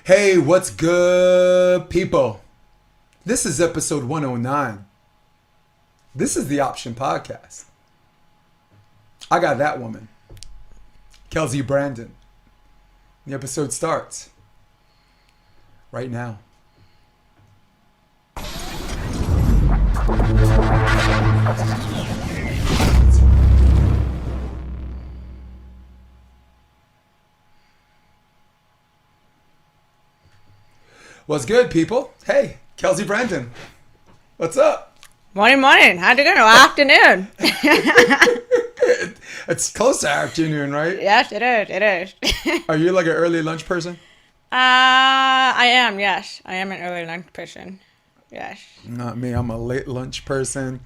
Hey, what's good, people? This is episode 109. This is the Option Podcast. I got that woman, Kelsey Brandin. The episode starts right now. What's good, people? Hey, Kelsey Brandin. What's up? Morning. How'd it go? Afternoon. It's close to afternoon, right? Yes, it is. Are you like an early lunch person? I am, yes. I am an early lunch person. Yes. Not me. I'm a late lunch person.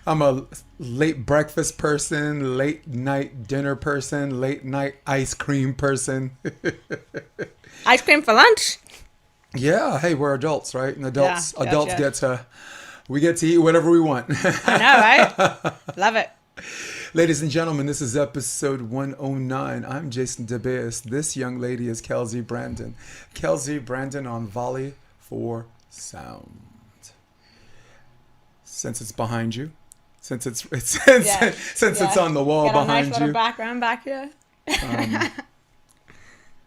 I'm a late breakfast person, late night dinner person, late night ice cream person. Ice cream for lunch? Yeah, hey, we're adults, right? And adults Yeah. we get to eat whatever we want. I know, right? Love it. Ladies and gentlemen, this is episode 109. I'm Jason DeBeas. This young lady is Kelsey Brandin. Kelsey Brandin on Volley for Sound. Since it's behind you, since it's on the wall Got a behind nice little you. background back here.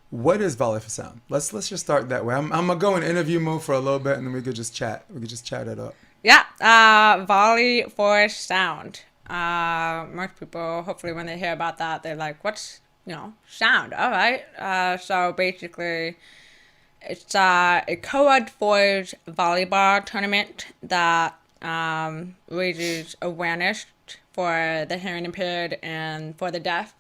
What is Volley for Sound? Let's just start that way. I'm gonna go in interview mode for a little bit, and then we could just chat. We could just chat it up. Yeah, Volley for Sound. Most people, hopefully when they hear about that, they're like, what's, sound? All right. So basically, it's a co-ed boys volleyball tournament that raises awareness for the hearing impaired and for the deaf.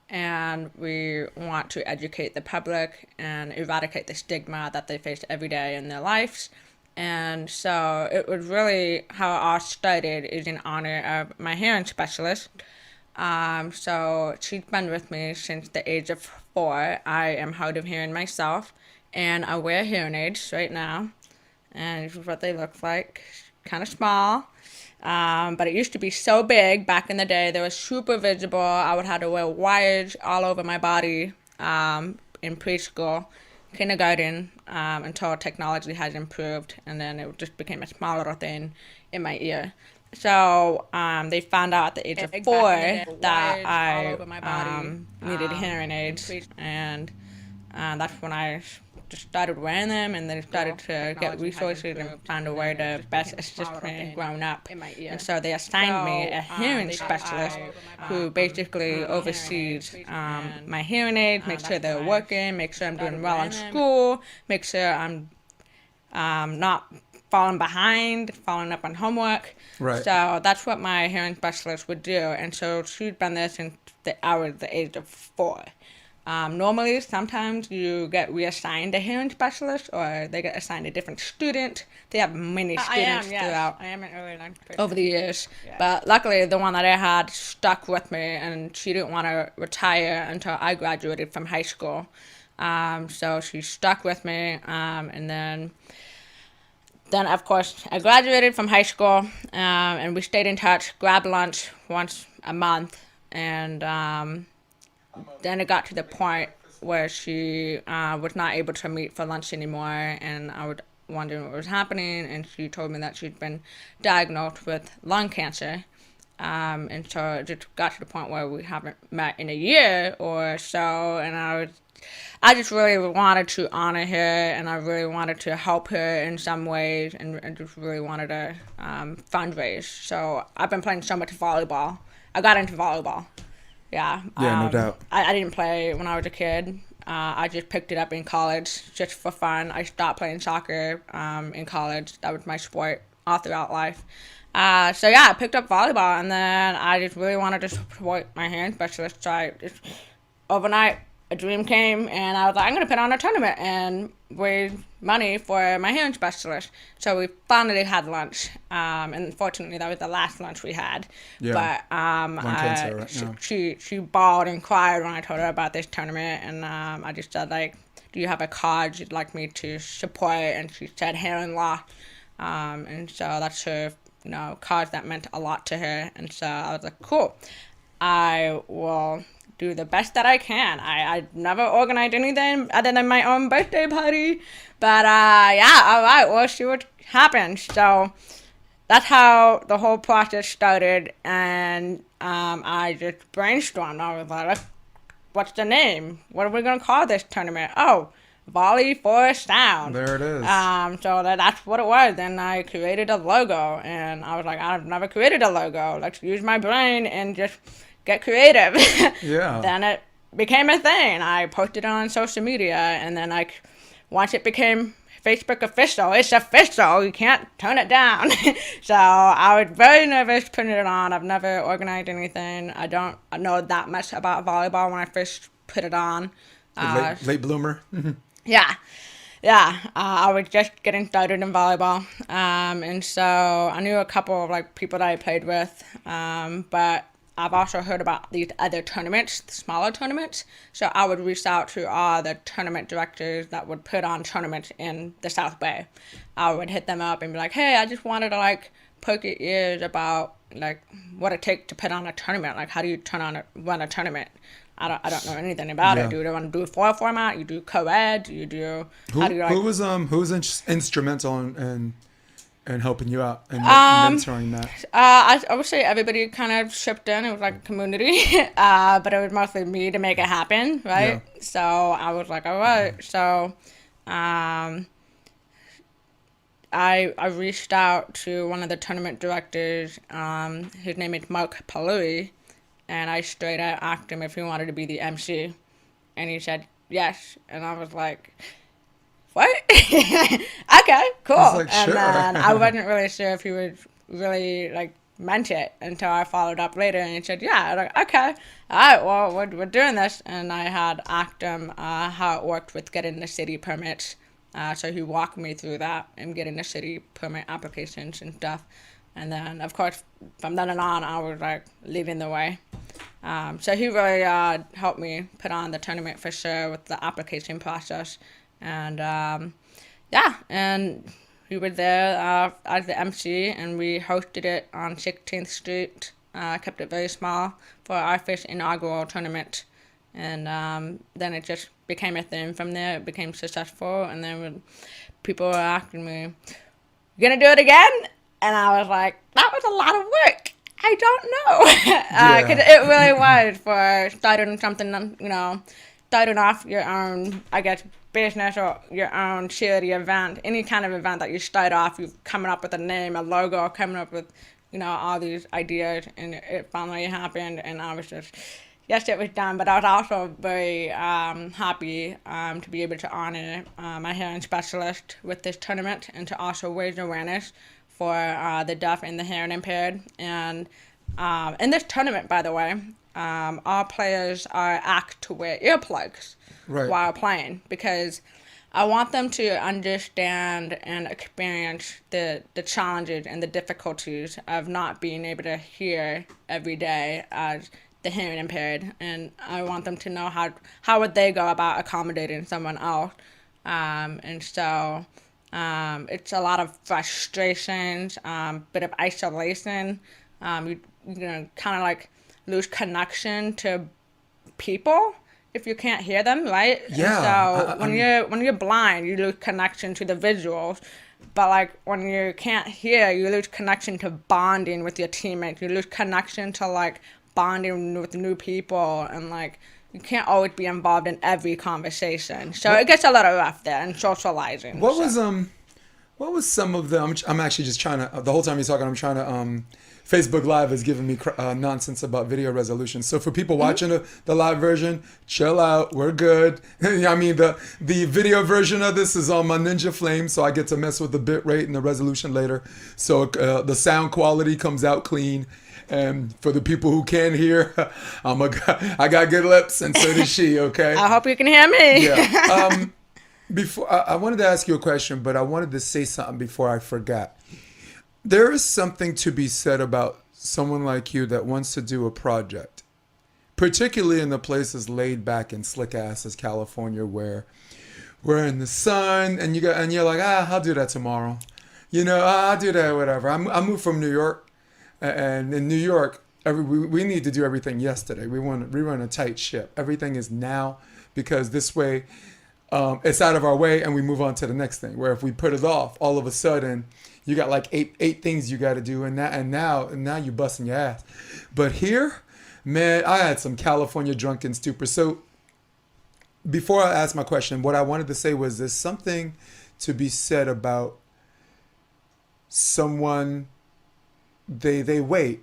And we want to educate the public and eradicate the stigma that they face every day in their lives. And so it was really how it all started is in honor of my hearing specialist. So she's been with me since the age of 4. I am hard of hearing myself, and I wear hearing aids right now. And this is what they look like. Kind of small. But it used to be so big back in the day. They were super visible. I would have to wear wires all over my body in preschool, kindergarten, until technology has improved. And then it just became a small little thing in my ear. So they found out at the age of 4 that I needed hearing aids. And that's when I just started wearing them, and then started to get resources and find a way to best assist me growing up. And so they assigned me a hearing specialist who basically oversees my hearing aids, makes sure they're working, makes sure I'm doing well in school, makes sure I'm not falling behind, falling up on homework. Right. So that's what my hearing specialist would do. And so she's been there since I was the age of 4. Normally, sometimes you get reassigned a hearing specialist, or they get assigned a different student. They have many students throughout. I am an early lunch person. Over the years. Yes. But luckily, the one that I had stuck with me, and she didn't want to retire until I graduated from high school. So she stuck with me, and then of course, I graduated from high school, and we stayed in touch, grabbed lunch once a month, and then it got to the point where she was not able to meet for lunch anymore, and I was wondering what was happening, and she told me that she'd been diagnosed with lung cancer. And so it just got to the point where we haven't met in a year or so, and I just really wanted to honor her, and I really wanted to help her in some ways, and I just really wanted to fundraise. So I've been playing so much volleyball. I got into volleyball. Yeah, no doubt. I didn't play when I was a kid. I just picked it up in college just for fun. I stopped playing soccer in college. That was my sport all throughout life. So yeah, I picked up volleyball, and then I just really wanted to support my hearing specialist. So overnight, a dream came, and I was like, I'm going to put on a tournament and raise money for my hearing specialist. So we finally had lunch, and unfortunately that was the last lunch we had. Yeah. But she bawled and cried when I told her about this tournament, and I just said, like, do you have a card you'd like me to support? And she said hearing law, and so that's her cause that meant a lot to her. And so I was like, cool, I will do the best that I can. I never organized anything other than my own birthday party. But yeah, all right, we'll see what happens. So that's how the whole process started. And I just brainstormed. I was like, what's the name? What are we going to call this tournament? Oh, Volley for Sound. There it is. So that's what it was. Then I created a logo, and I was like, I've never created a logo. Let's use my brain and just get creative. Yeah. Then it became a thing. I posted it on social media, and then once it became Facebook official, it's official. You can't turn it down. So I was very nervous putting it on. I've never organized anything. I don't know that much about volleyball when I first put it on. Late bloomer. Yeah. I was just getting started in volleyball. And so I knew a couple of like people that I played with. But I've also heard about these other tournaments, the smaller tournaments. So I would reach out to all the tournament directors that would put on tournaments in the South Bay. I would hit them up and be like, hey, I just wanted to like poke your ears about like what it takes to put on a tournament. Like, how do you run a tournament? I don't know anything about it. Do you want to do a foil format? You do co-ed? You do who was instrumental in helping you out and mentoring that? I would say everybody kind of chipped in. It was like a community, but it was mostly me to make it happen, right? Yeah. So I was like, all right. So I reached out to one of the tournament directors. His name is Mark Palui, and I straight out asked him if he wanted to be the MC, and he said yes. And I was like, what? Okay, cool. Like, and sure. then I wasn't really sure if he would really like meant it until I followed up later, and he said, yeah. I was like, okay, all right, well, we're doing this. And I had asked him how it worked with getting the city permits. So he walked me through that and getting the city permit applications and stuff. And then, of course, from then on, I was like leading the way. So he really helped me put on the tournament for sure with the application process. And and we were there as the MC, and we hosted it on 16th Street. Kept it very small for our first inaugural tournament. And then it just became a thing from there. It became successful, and then people were asking me, "You gonna do it again?" And I was like, "That was a lot of work. I don't know." Because it really was for starting something, starting off your own, I guess, business or your own charity event, any kind of event that you start off, you're coming up with a name, a logo, coming up with, all these ideas, and it finally happened, and I was just, yes, it was done, but I was also very happy to be able to honor my hearing specialist with this tournament, and to also raise awareness for the deaf and the hearing impaired. And in this tournament, by the way, all players are asked to wear earplugs while playing, because I want them to understand and experience the challenges and the difficulties of not being able to hear every day as the hearing impaired, and I want them to know how would they go about accommodating someone else. And so it's a lot of frustrations, bit of isolation. You kind of like lose connection to people if you can't hear them, right? Yeah. And so when you're blind, you lose connection to the visuals. But like when you can't hear, you lose connection to bonding with your teammates. You lose connection to like bonding with new people, and like you can't always be involved in every conversation. So it gets a little rough there and socializing. What was some of the? I'm actually just trying to. The whole time you're talking, I'm trying to. Facebook Live is giving me nonsense about video resolution. So for people watching the live version, chill out. We're good. I mean, the video version of this is on my Ninja Flame, so I get to mess with the bit rate and the resolution later. So the sound quality comes out clean. And for the people who can't hear, I got good lips, and so does she. Okay. I hope you can hear me. Yeah. Before I wanted to ask you a question, but I wanted to say something before I forgot. There is something to be said about someone like you that wants to do a project, particularly in the places laid back and slick ass as California, where we're in the sun and you're like, I'll do that tomorrow. I'll do that, whatever. I moved from New York, and in New York, we need to do everything yesterday. We run a tight ship. Everything is now, because this way it's out of our way and we move on to the next thing. Where if we put it off, all of a sudden you got like eight things you got to do, and now you busting your ass. But here, man, I had some California drunken stupor. So before I ask my question, what I wanted to say was there's something to be said about someone, they wait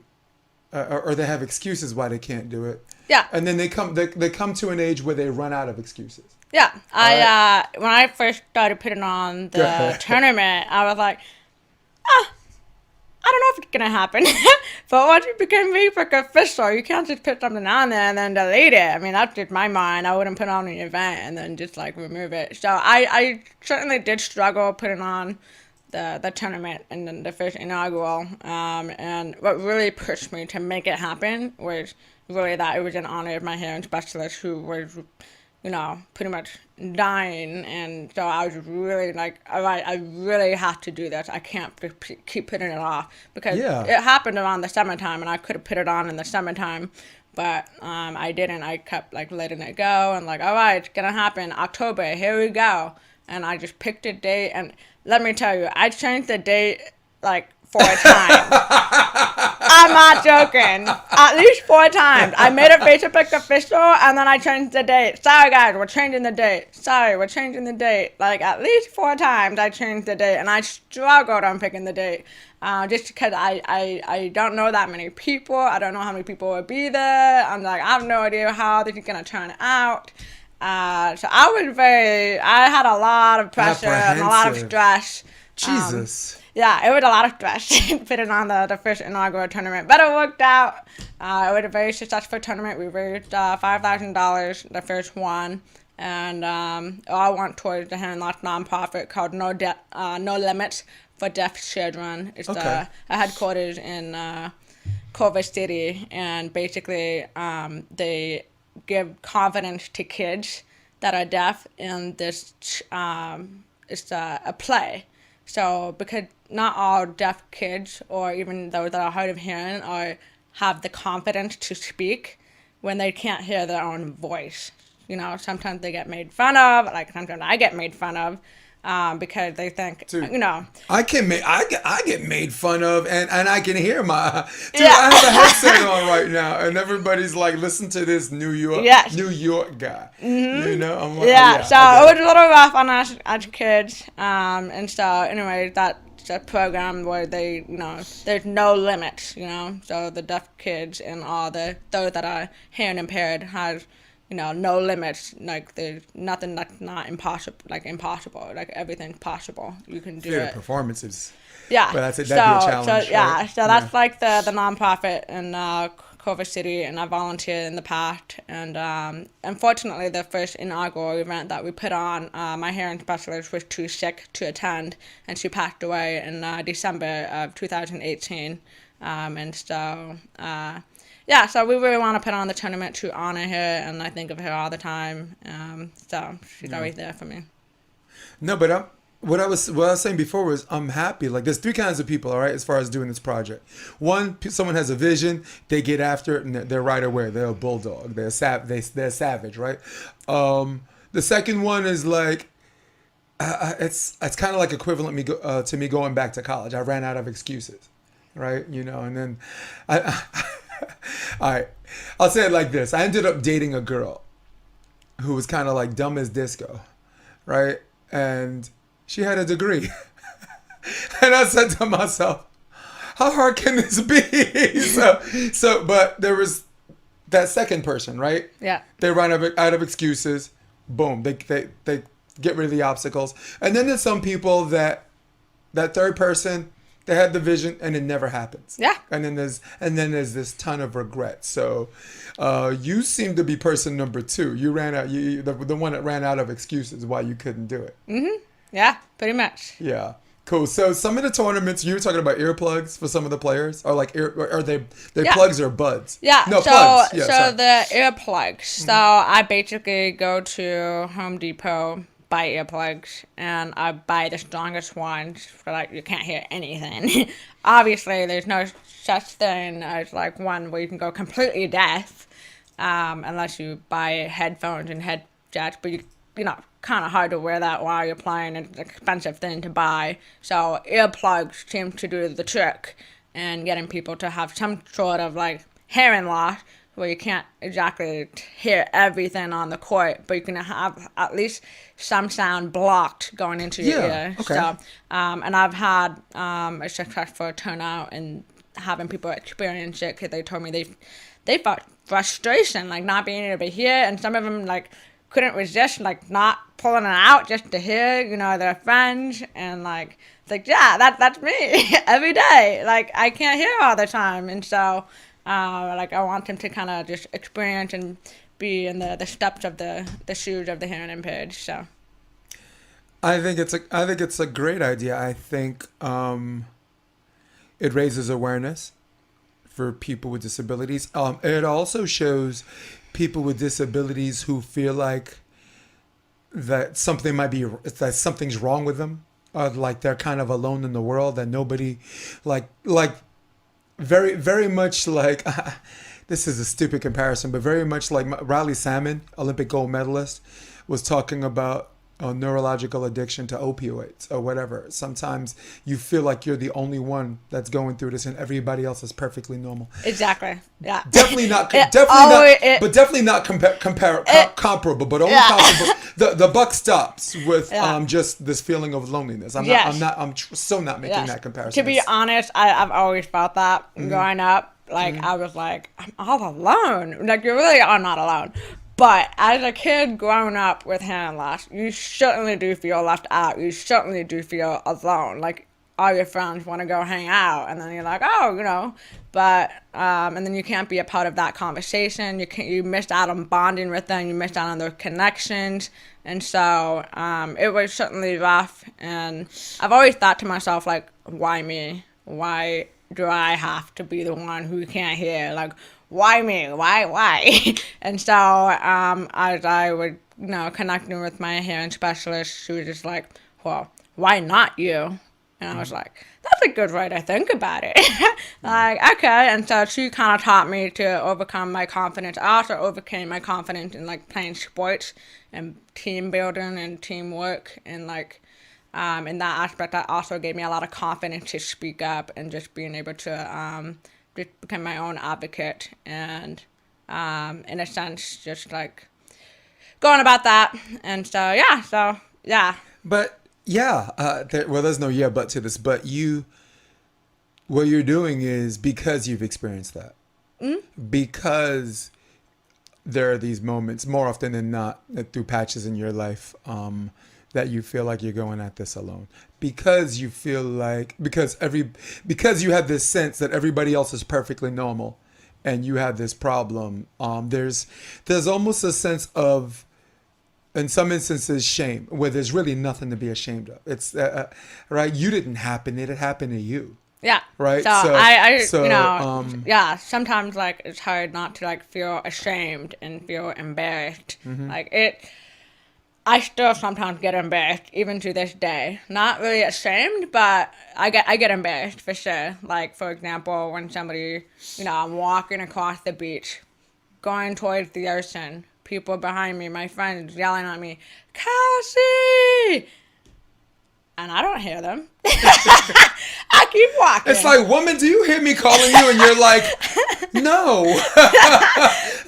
or they have excuses why they can't do it. Yeah. And then they come to an age where they run out of excuses. Yeah. When I first started putting on the tournament, I was like, I don't know if it's gonna happen. But once you become Facebook official, you can't just put something on there and then delete it. I mean, that's just my mind. I wouldn't put on an event and then just like remove it. So I certainly did struggle putting on the tournament and then the first inaugural. And what really pushed me to make it happen was really that it was in honor of my hearing specialist, who was, pretty much dying. And so I was really like, all right, I really have to do this. I can't keep putting it off, because it happened around the summertime and I could have put it on in the summertime, but I didn't. I kept like letting it go and like, all right, it's gonna happen October, here we go. And I just picked a date, and let me tell you, I changed the date like 4 times. I'm not joking. At least 4 times. I made a Facebook official, and then I changed the date. Sorry, guys, we're changing the date. Sorry, we're changing the date. Like, at least 4 times I changed the date, and I struggled on picking the date. Just because I don't know that many people. I don't know how many people will be there. I'm like, I have no idea how this is going to turn out. So I had a lot of pressure and a lot of stress. Jesus. Yeah, it was a lot of stress putting on the first inaugural tournament, but it worked out. It was a very successful tournament. We raised $5,000 the first one, and all went towards the hearing loss nonprofit called No Limits for Deaf Children. It's a headquarters in Culver City, and basically they give confidence to kids that are deaf in this. It's a play. So, because not all deaf kids, or even those that are hard of hearing, have the confidence to speak when they can't hear their own voice. Sometimes they get made fun of, like sometimes I get made fun of, because they think, Dude, I get made fun of, and I can hear my. Dude, Yeah. I have a headset on right now, and everybody's like, "Listen to this New York guy." Mm-hmm. I'm like, So it was a little rough on us as kids, and so anyway, that's a program where they, there's no limits, so the deaf kids and all those that are hearing impaired has, no limits. Like, there's nothing that's not impossible. Like everything's possible. You can do it. Performances. Yeah. But that'd be a challenge. So that's like the nonprofit in Culver City, and I volunteered in the past. And unfortunately, the first inaugural event that we put on, my hearing specialist was too sick to attend, and she passed away in December of 2018. And so. So we really want to put on the tournament to honor her, and I think of her all the time. So she's always there for me. No, but what I was saying before was I'm happy. Like, there's 3 kinds of people, all right, as far as doing this project. One, someone has a vision, they get after it, and they're right away. They're a bulldog. They're savage, right? The second one is like, it's kind of like equivalent to me going back to college. I ran out of excuses, right? And then all right, I'll say it like this. I ended up dating a girl who was kind of like dumb as disco, right? And she had a degree. And I said to myself, how hard can this be? But there was that second person, right? Yeah. They run out of excuses. Boom. They get rid of the obstacles. And then there's some people that third person, they had the vision and it never happens. Yeah. And then there's this ton of regret. So you seem to be person number 2. You ran out. The one that ran out of excuses why you couldn't do it. Mm-hmm. Yeah, pretty much. Yeah. Cool. So some of the tournaments, you were talking about earplugs for some of the players, or like are they plugs or buds? Yeah. No, so, plugs. Yeah, so the earplugs. So I basically go to Home Depot, buy earplugs, and I buy the strongest ones for like you can't hear anything. Obviously, there's no such thing as like one where you can go completely deaf, unless you buy headphones and headsets. But you know, kind of hard to wear that while you're playing. It's an expensive thing to buy. So earplugs seem to do the trick and getting people to have some sort of like hearing loss where you can't exactly hear everything on the court, but you can have at least some sound blocked going into your ear. Okay. So, and I've had a successful turnout and having people experience it because they told me they felt frustration, like not being able to hear, and some of them like couldn't resist like not pulling it out just to hear, you know, their friends, and like it's like, yeah, that's me every day. Like I can't hear all the time, and so like I want them to kind of just experience and be in the steps of the shoes of the hearing impaired. So I think it's a great idea. I think it raises awareness for people with disabilities. It also shows people with disabilities who feel like that something's wrong with them, like they're kind of alone in the world, and nobody, like very very much like this is a stupid comparison, but very much like Riley Salmon, Olympic gold medalist, was talking about neurological addiction to opioids or whatever. Sometimes you feel like you're the only one that's going through this, and everybody else is perfectly normal. Exactly. Yeah. Definitely not comparable, but only comparable. The buck stops with just this feeling of loneliness. I'm so not making that comparison. To be honest, I've always felt that growing up. Like I was like, I'm all alone. Like you really are not alone. But as a kid growing up with hearing loss, you certainly do feel left out. You certainly do feel alone. Like all your friends want to go hang out, and then you're like, oh, you know. But and then you can't be a part of that conversation. You missed out on bonding with them. You missed out on their connections, and so it was certainly rough. And I've always thought to myself, like, why me? Why do I have to be the one who can't hear? Like, why me? Why? And so as I would, you know, connecting with my hearing specialist, she was just like, well, why not you? And I was like, that's a good way to think about it. Like, okay. And so she kind of taught me to overcome my confidence. I also overcame my confidence in like playing sports and team building and teamwork, and like in that aspect, that also gave me a lot of confidence to speak up and just being able to just become my own advocate, and in a sense just like going about that. And so yeah. But there's no yeah but to this, but what you're doing is because you've experienced that, because there are these moments more often than not through patches in your life that you feel like you're going at this alone, because you feel like because you have this sense that everybody else is perfectly normal and you have this problem. There's almost a sense of, in some instances, shame, where there's really nothing to be ashamed of. It's right. You didn't happen it happened to you. Yeah. Right. So you know, sometimes like it's hard not to like feel ashamed and feel embarrassed. Like I still sometimes get embarrassed, even to this day. Not really ashamed, but I get embarrassed for sure. Like, for example, when somebody, you know, I'm walking across the beach, going towards the ocean, people behind me, my friends yelling at me, Kelsey! And I don't hear them. I keep walking. It's like, woman, do you hear me calling you? And you're like, no.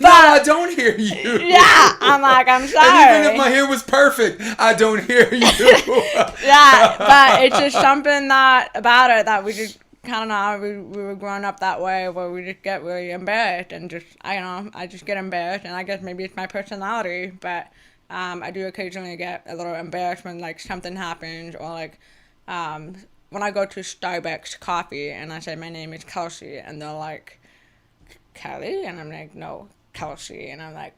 No, I don't hear you. Yeah, I'm like, I'm sorry. And even if my hair was perfect, I don't hear you. Yeah, but it's just something about it that we just kind of know. We were growing up that way, where we just get really embarrassed, and just, I just get embarrassed, and I guess maybe it's my personality, but I do occasionally get a little embarrassed when like something happens, or like when I go to Starbucks coffee and I say my name is Kelsey, and they're like, Kelly? And I'm like, no, Kelsey. And I'm like,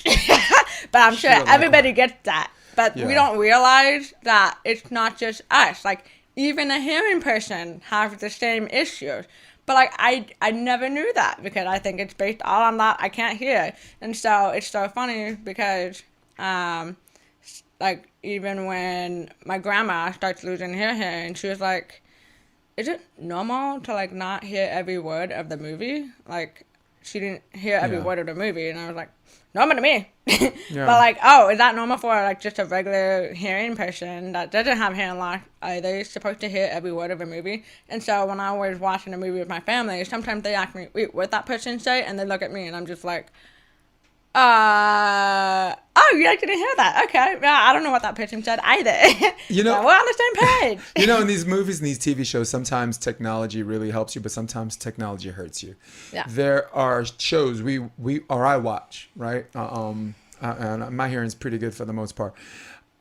but I'm sure everybody gets that. But we don't realize that it's not just us. Like, even a hearing person has the same issues. But like I never knew that, because I think it's based all on that I can't hear. And so it's so funny because like even when my grandma starts losing her hearing, she was like, is it normal to like not hear every word of the movie? Like she didn't hear every Yeah. word of the movie, and I was like, normal to me. Yeah. But like, oh, is that normal for like just a regular hearing person that doesn't have hearing loss? Are they supposed to hear every word of a movie? And so when I was watching a movie with my family, sometimes they ask me, wait, what that person say? And they look at me and I'm just like, oh, you like didn't hear that? Okay. Yeah, I don't know what that person said either. You know- So we're on the same page. You know, in these movies and these TV shows, sometimes technology really helps you, but sometimes technology hurts you. Yeah. There are shows I watch, right? And my hearing's pretty good for the most part.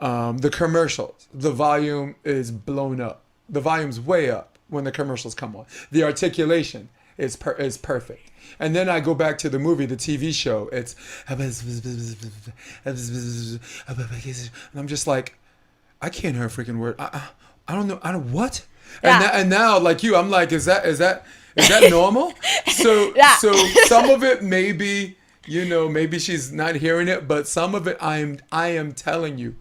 The commercials, the volume is blown up. The volume's way up when the commercials come on. The articulation is perfect. And then I go back to the movie, the TV show. It's and I'm just like, I can't hear a freaking word. I don't know. I don't what. Yeah. And now, like you, I'm like, is that normal? So Yeah. so some of it maybe, maybe she's not hearing it, but some of it I am telling you.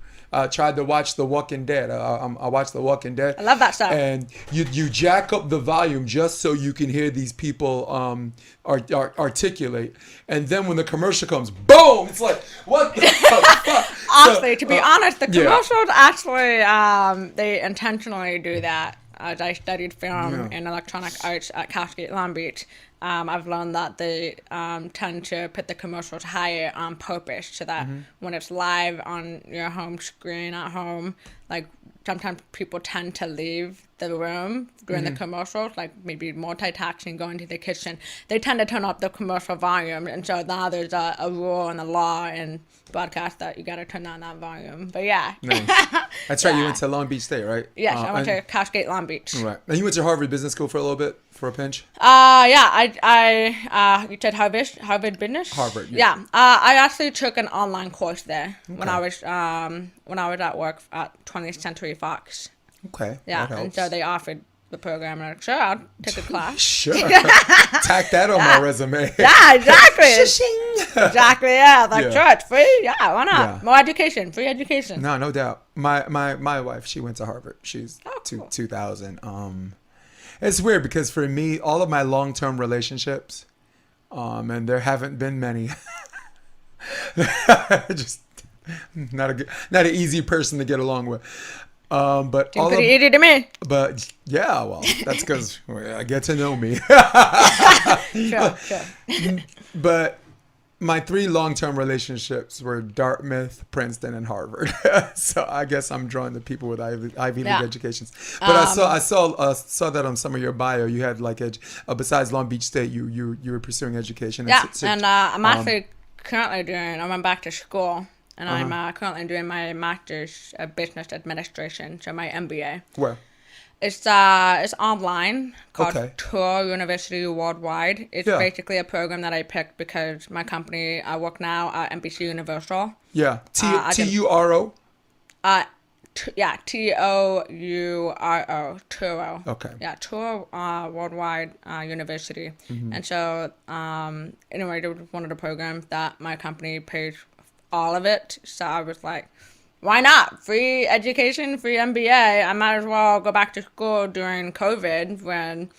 Tried to watch The Walking Dead. I watched The Walking Dead. I love that stuff. And you jack up the volume just so you can hear these people articulate. And then when the commercial comes, boom! It's like, what the fuck? Honestly, to be honest, the yeah. commercials actually, they intentionally do that. As I studied film and electronic arts at Cal State Long Beach, I've learned that they tend to put the commercials higher on purpose so that when it's live on your home screen at home, like sometimes people tend to leave the room during the commercials, like maybe multitasking, going to the kitchen. They tend to turn up the commercial volume, and so now there's a rule and a law in broadcast that you got to turn down that volume. But yeah. Nice. That's right. You went to Long Beach State, right? Yes, I went to Cal State Long Beach. Right. And you went to Harvard Business School for a little bit, for a pinch? Yeah, you said Harvard Business? Harvard, yeah. I actually took an online course there when I was at work at 20th Century Fox. Okay. Yeah, that and helps. so they offered the program, and I'm like, sure, I'll take a class. Sure. Tack that on my resume. Yeah, exactly. Shing. Exactly, yeah. Like, Yeah. sure, it's free. Yeah, why not? Yeah. More education, free education. No doubt. My wife, she went to Harvard. She's cool. 2000. It's weird because for me, all of my long-term relationships, and there haven't been many, just not an easy person to get along with. But Seems pretty easy to me. But yeah, well, that's because I get to know me. Sure. But my 3 long-term relationships were Dartmouth, Princeton, and Harvard. So I guess I'm drawn to people with Ivy League educations. But I saw that on some of your bio. You had like besides Long Beach State, you were pursuing education. Yeah, and I'm actually currently I went back to school, and I'm currently doing my master's of business administration, so my MBA. Where? It's online called Okay. Tour University Worldwide. It's basically a program that I picked because my company, I work now at NBC Universal. Yeah. TURO? Yeah, TOURO, Tour. Okay. Yeah, Tour Worldwide University. And so, anyway, it was one of the programs that my company pays all of it. So I was like, why not? Free education, free MBA. I might as well go back to school during COVID when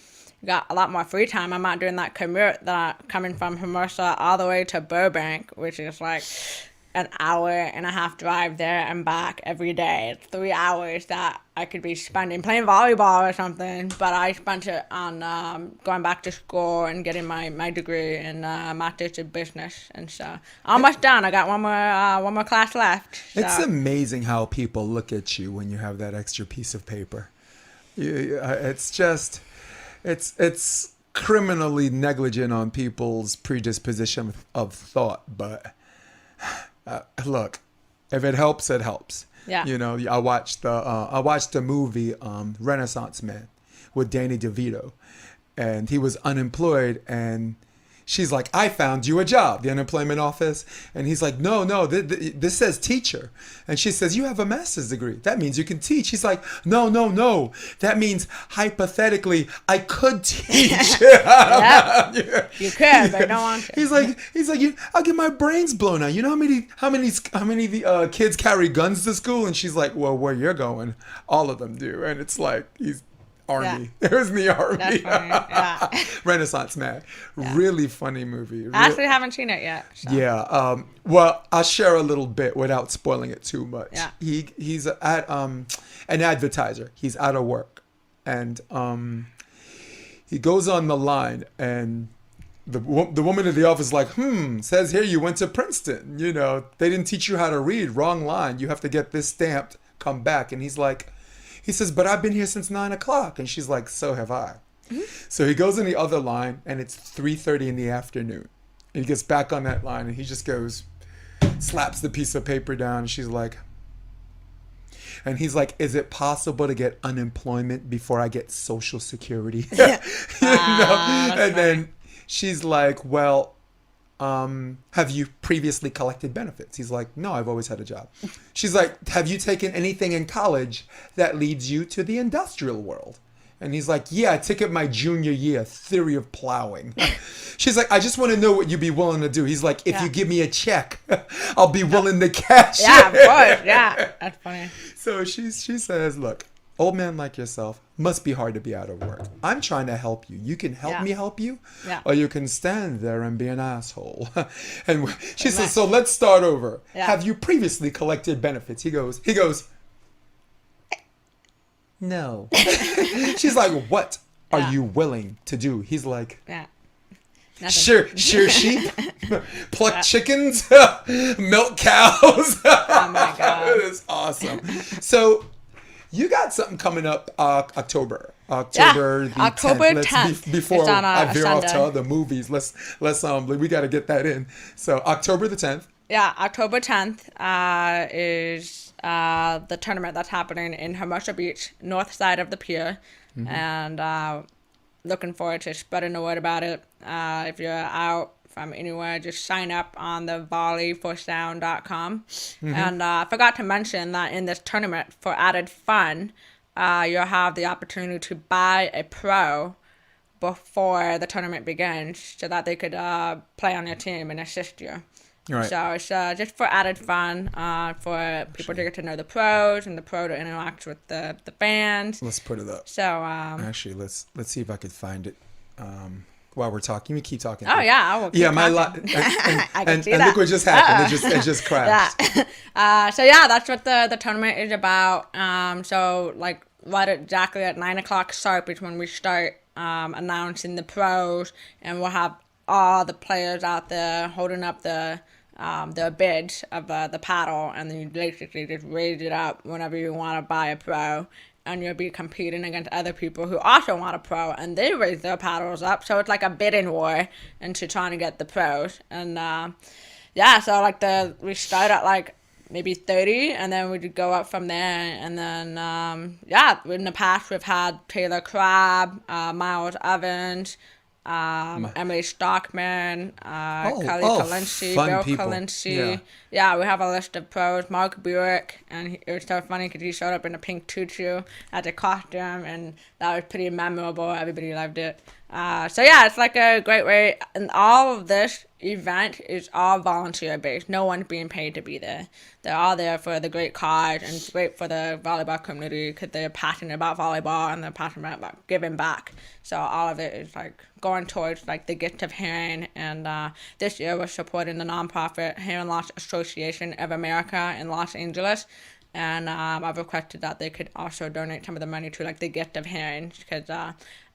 you got a lot more free time. I'm not doing that commute coming from Hermosa all the way to Burbank, which is like an hour and a half drive there and back every day. It's 3 hours that I could be spending playing volleyball or something, but I spent it on going back to school and getting my degree in master's of business. And so almost done. I got one more class left. So. It's amazing how people look at you when you have that extra piece of paper. It's just, it's criminally negligent on people's predisposition of thought, but look, if it helps, it helps. Yeah. I watched the movie Renaissance Man with Danny DeVito, and he was unemployed, and she's like, I found you a job, the unemployment office. And he's like, no, this says teacher. And she says, you have a master's degree. That means you can teach. He's like, no. That means hypothetically I could teach. Yeah. You could, but I don't want to. He's like, I'll get my brains blown out. You know how many kids carry guns to school? And she's like, well, where you're going, all of them do. And it's like, he's Army. Yeah. It was in the Army. That's funny. Yeah. Renaissance man. Yeah. Really funny movie. I actually haven't seen it yet. So. Yeah. Well, I'll share a little bit without spoiling it too much. Yeah. He's at an advertiser. He's out of work, and he goes on the line, and the woman in the office is like, says here you went to Princeton. You know, they didn't teach you how to read. Wrong line. You have to get this stamped. Come back. And he's like. He says, but I've been here since 9 o'clock. And she's like, so have I. Mm-hmm. So he goes in the other line, and it's 3:30 in the afternoon. And he gets back on that line, and he just goes, slaps the piece of paper down. And she's like, and he's like, is it possible to get unemployment before I get Social Security? You know? And funny. Then she's like, well, have you previously collected benefits? He's like, no, I've always had a job. She's like, have you taken anything in college that leads you to the industrial world? And he's like, yeah, I took it my junior year, theory of plowing. She's like, I just want to know what you'd be willing to do. He's like, if you give me a check, I'll be willing to cash it. Yeah, of course. Yeah, that's funny. So she says, look, old man like yourself must be hard to be out of work. I'm trying to help you. You can help me help you, or you can stand there and be an asshole. And she says, so let's start over. Yeah. Have you previously collected benefits? He goes, no. She's like, what are you willing to do? He's like, shear sheep, pluck chickens, milk cows. Oh my God. It is awesome. So, you got something coming up October the 10th. Before I veer off to other movies, let's we got to get that in. So October the 10th. Yeah, October 10th is the tournament that's happening in Hermosa Beach, north side of the pier, and looking forward to spreading the word about it. If you're out from anywhere, just sign up on the volleyforsound.com. And I forgot to mention that in this tournament, for added fun, you'll have the opportunity to buy a pro before the tournament begins so that they could play on your team and assist you. Right. So it's just for added fun, for people to get to know the pros and the pro to interact with the fans. Let's put it up. So actually, let's see if I could find it. While we're talking, you keep talking. Oh yeah, I will. Keep talking. And look what just happened. It just crashed. So yeah, that's what the tournament is about. So like right exactly at 9 o'clock sharp is when we start announcing the pros, and we'll have all the players out there holding up the bids of the paddle, and then you basically just raise it up whenever you want to buy a pro. And you'll be competing against other people who also want a pro, and they raise their paddles up. So it's like a bidding war into trying to get the pros. And so like we start at like maybe 30, and then we go up from there. And then in the past we've had Taylor Crabb, Miles Evans, Emily Stockman, Kelly Kalinske, Bill Kalinske. Yeah, we have a list of pros. Mark Buick, and it was so funny because he showed up in a pink tutu as a costume, and that was pretty memorable. Everybody loved it. It's like a great way, and all of this event is all volunteer based. No one's being paid to be there. They're all there for the great cause, and it's great for the volleyball community because they're passionate about volleyball and they're passionate about giving back. So all of it is like going towards like the gift of hearing. And this year we're supporting the nonprofit Hearing Loss Association of America in Los Angeles. And I've requested that they could also donate some of the money to like the gift of hearing, because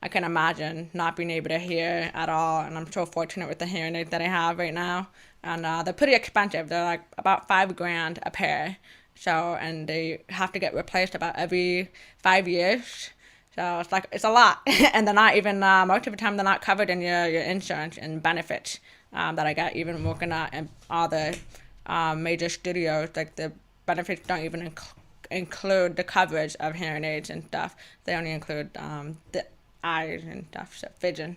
I can imagine not being able to hear at all. And I'm so fortunate with the hearing aids that I have right now. And they're pretty expensive. They're like about $5,000 a pair. So, and they have to get replaced about every 5 years. So it's a lot. And they're not even, most of the time they're not covered in your insurance and benefits that I got even working at all the major studios. Like the benefits don't even include the coverage of hearing aids and stuff. They only include the eyes and stuff, so vision.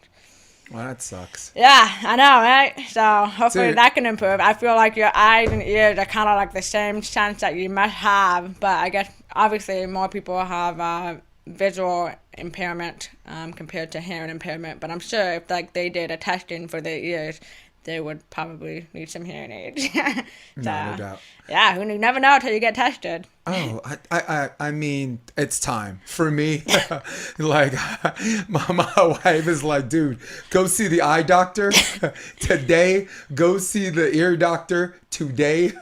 Well, that sucks. Yeah, I know, right? So hopefully Dude. that can improve. I feel like your eyes and ears are kind of like the same sense that you must have, but I guess obviously more people have visual impairment compared to hearing impairment. But I'm sure if like they did a testing for their ears, they would probably need some hearing aids. No doubt. Yeah, you never know until you get tested. Oh, I mean, it's time for me. Like, my wife is like, dude, go see the eye doctor today. Go see the ear doctor today.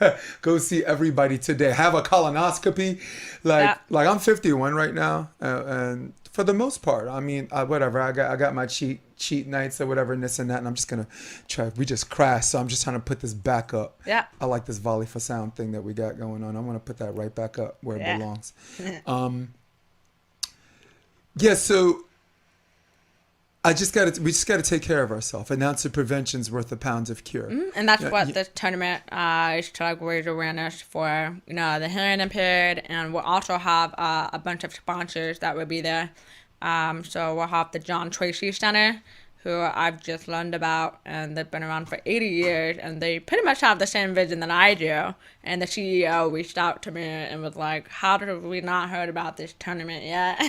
Go see everybody today. Have a colonoscopy. Like I'm 51 right now, and for the most part, I mean, whatever. I got my cheat nights or whatever, and this and that, and I'm just gonna try. We just crashed, so I'm just trying to put this back up. Yeah. I like this volley for sound thing that we got going on. I'm gonna put that right back up where it belongs. Yeah. So we just gotta take care of ourselves. An ounce of prevention's worth a pound of cure. And that's what this tournament is to like raise awareness for, the hearing impaired, and we'll also have a bunch of sponsors that will be there. So we'll have the John Tracy Center, who I've just learned about, and they've been around for 80 years, and they pretty much have the same vision that I do. And the CEO reached out to me and was like, how have we not heard about this tournament yet?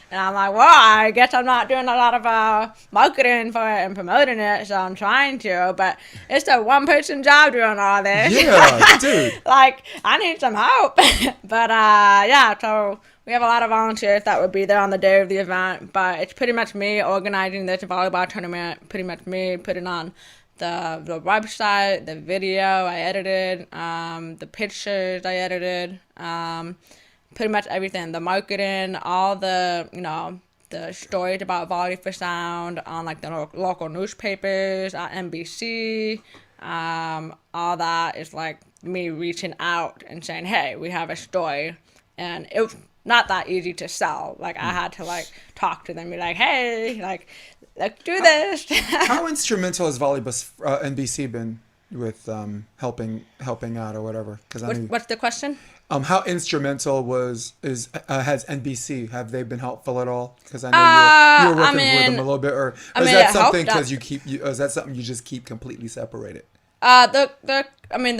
And I'm like, well, I guess I'm not doing a lot of marketing for it and promoting it, so I'm trying to, but it's a one-person job doing all this. Yeah, dude. Like, I need some help. But, so we have a lot of volunteers that would be there on the day of the event, but it's pretty much me organizing this volleyball tournament, pretty much me putting on the website, the video I edited, the pictures I edited, pretty much everything, the marketing, all the, the stories about Volley for Sound on like the local newspapers, NBC, all that is like me reaching out and saying, hey, we have a story. And it was not that easy to sell. Like, I had to, like, talk to them and be like, hey, like, let's do this. How instrumental has Volleyball NBC been with helping out or whatever? What's the question? How instrumental has NBC? Have they been helpful at all? Because I know you're working with them a little bit, or is that something because is that something you just keep completely separated? They're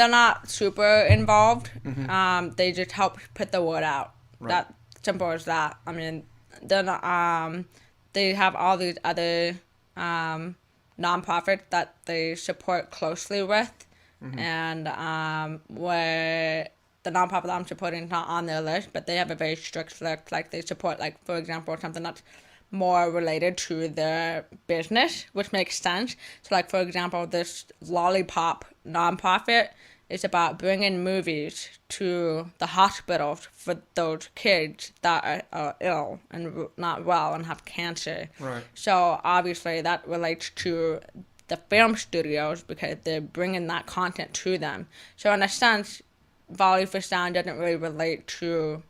not super involved. Mm-hmm. They just help put the word out. Right. That simple as that. I mean, they're not, they have all these other nonprofits that they support closely with, Mm-hmm. and where the nonprofit that I'm supporting is not on their list, but they have a very strict list. Like, they support, like, for example, something that's more related to their business, which makes sense. So, like, for example, this Lollipop nonprofit is about bringing movies to the hospitals for those kids that are ill and not well and have cancer. Right. So, obviously, that relates to the film studios because they're bringing that content to them. So, in a sense, Volley for Sound doesn't really relate to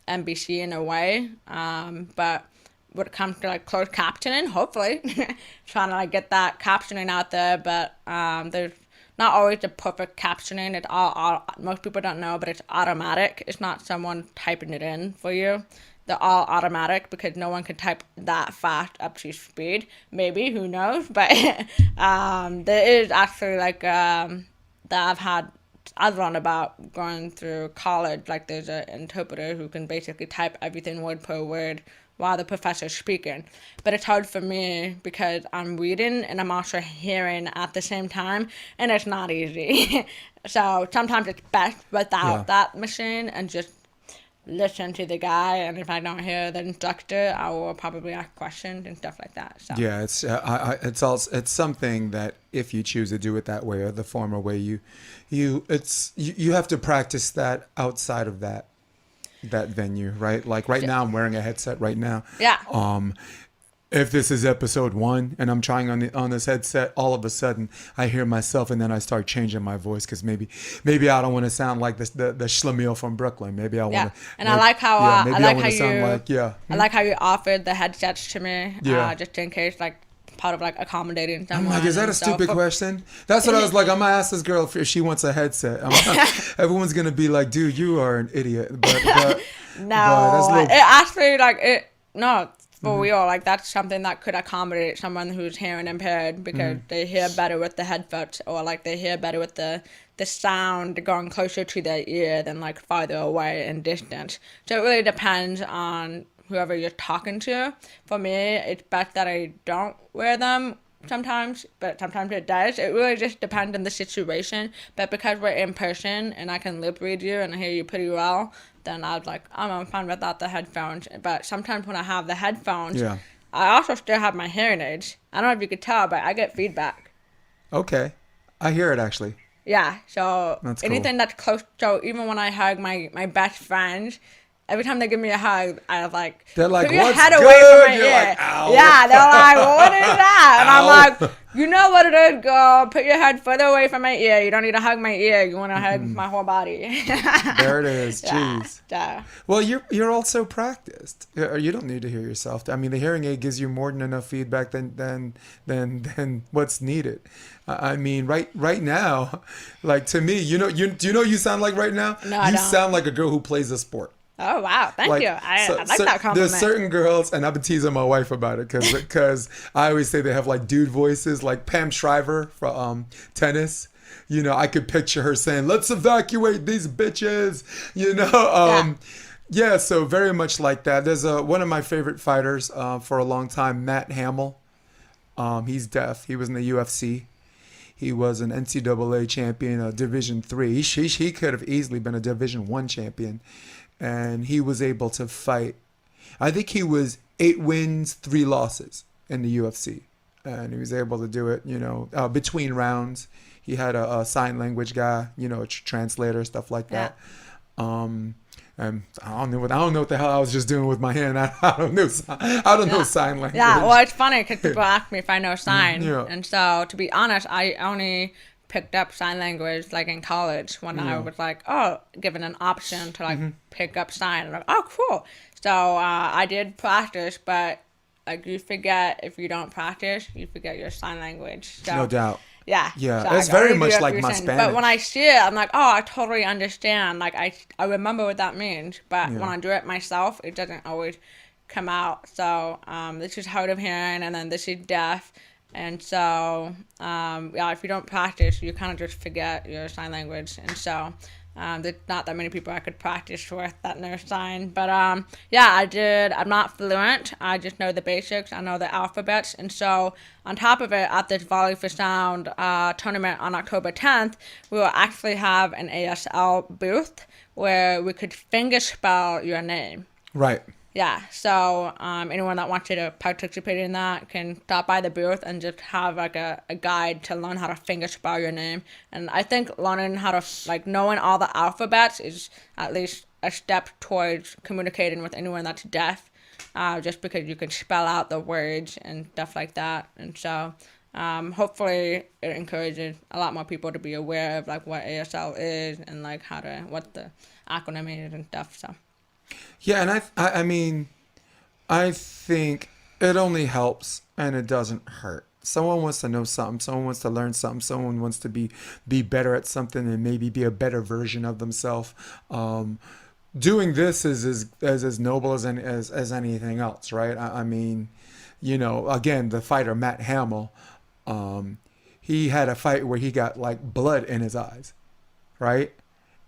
NBC in a way, but when it comes to like closed captioning, hopefully trying to like get that captioning out there, but there's not always the perfect captioning. It's all most people don't know, but it's automatic. It's not someone typing it in for you. They're all automatic because no one can type that fast up to speed. Maybe, who knows? But there is actually like that I've learned about going through college. Like, there's an interpreter who can basically type everything word per word while the professor's speaking. But it's hard for me because I'm reading and I'm also hearing at the same time, and it's not easy. So sometimes it's best without that machine and just listen to the guy, and if I don't hear the instructor, I will probably ask questions and stuff like that. So. Yeah, it's something that if you choose to do it that way or the former way, you have to practice that outside of that venue, right? Like right now, I'm wearing a headset right now. Yeah. If this is episode 1 and I'm trying on this headset, all of a sudden I hear myself and then I start changing my voice because maybe I don't want to sound like the Schlemiel from Brooklyn. Maybe I want to. And I like how I like how you offered the headsets to me. Just in case, like, part of like accommodating someone. I'm like, is that a stupid question? That's what I was like. I'm gonna ask this girl if she wants a headset. Everyone's gonna be like, dude, you are an idiot. But no, it actually, like, no. for real, like that's something that could accommodate someone who's hearing impaired because they hear better with the headphones, or like they hear better with the sound going closer to their ear than like farther away in distance. So it really depends on whoever you're talking to. For me, it's best that I don't wear them sometimes, but sometimes it does. It really just depends on the situation. But because we're in person and I can lip read you and hear you pretty well, then I'd like, I'm fine without the headphones. But sometimes when I have the headphones, I also still have my hearing aids. I don't know if you could tell, but I get feedback. Okay. I hear it actually. Yeah, so That's anything cool. that's close, so even when I hug my best friends, every time they give me a hug, I like, They're like, put your "What's head good?" away from my You're ear. like, "Ow." Yeah, they're like, well, what is that? And I'm Ow. like, you know what it is, girl. Put your head further away from my ear. You don't need to hug my ear. You want to hug my whole body. There it is. Yeah, Jeez. yeah. Well, you're also practiced. You don't need to hear yourself. I mean, the hearing aid gives you more than enough feedback than what's needed. I mean, right now, like to me, do you know what you sound like right now? No, I You don't. sound like a girl who plays a sport. Oh, wow. Thank you. I like that compliment. There's certain girls, and I've been teasing my wife about it because I always say they have like dude voices, like Pam Shriver from tennis. I could picture her saying, "Let's evacuate these bitches." Yeah, so very much like that. There's one of my favorite fighters for a long time, Matt Hamill. He's deaf. He was in the UFC. He was an NCAA champion, a Division III. He could have easily been a Division I champion. And he was able to fight. I think he was 8 wins, 3 losses in the UFC. And he was able to do it, between rounds. He had a sign language guy, a translator, stuff like that. And I don't know what the hell I was just doing with my hand. I don't know sign language. Yeah, well, it's funny because people ask me if I know sign. Yeah. And so, to be honest, I only picked up sign language like in college when I was like, given an option to like pick up sign. I'm like, oh, cool. So I did practice, but like you forget if you don't practice, you forget your sign language. So, No doubt. Yeah. Yeah, So it's I very only much do like what my you're saying. Spanish. But when I see it, I'm like, I totally understand. Like I remember what that means. But when I do it myself, it doesn't always come out. So this is hard of hearing, and then this is deaf. And so, if you don't practice, you kind of just forget your sign language. And so, there's not that many people I could practice with that know sign. But, I did. I'm not fluent. I just know the basics. I know the alphabets. And so, on top of it, at this Volley for Sound tournament on October 10th, we will actually have an ASL booth where we could finger spell your name. Right. Yeah, so anyone that wants to participate in that can stop by the booth and just have like a guide to learn how to finger spell your name. And I think learning how to, like knowing all the alphabets is at least a step towards communicating with anyone that's deaf, just because you can spell out the words and stuff like that. And so hopefully it encourages a lot more people to be aware of like what ASL is and like what the acronym is and stuff, so. Yeah, and I mean, I think it only helps and it doesn't hurt. Someone wants to know something. Someone wants to learn something. Someone wants to be better at something and maybe be a better version of themselves. Doing this is as noble as anything else, right? I mean, again, the fighter Matt Hamill, he had a fight where he got like blood in his eyes, right?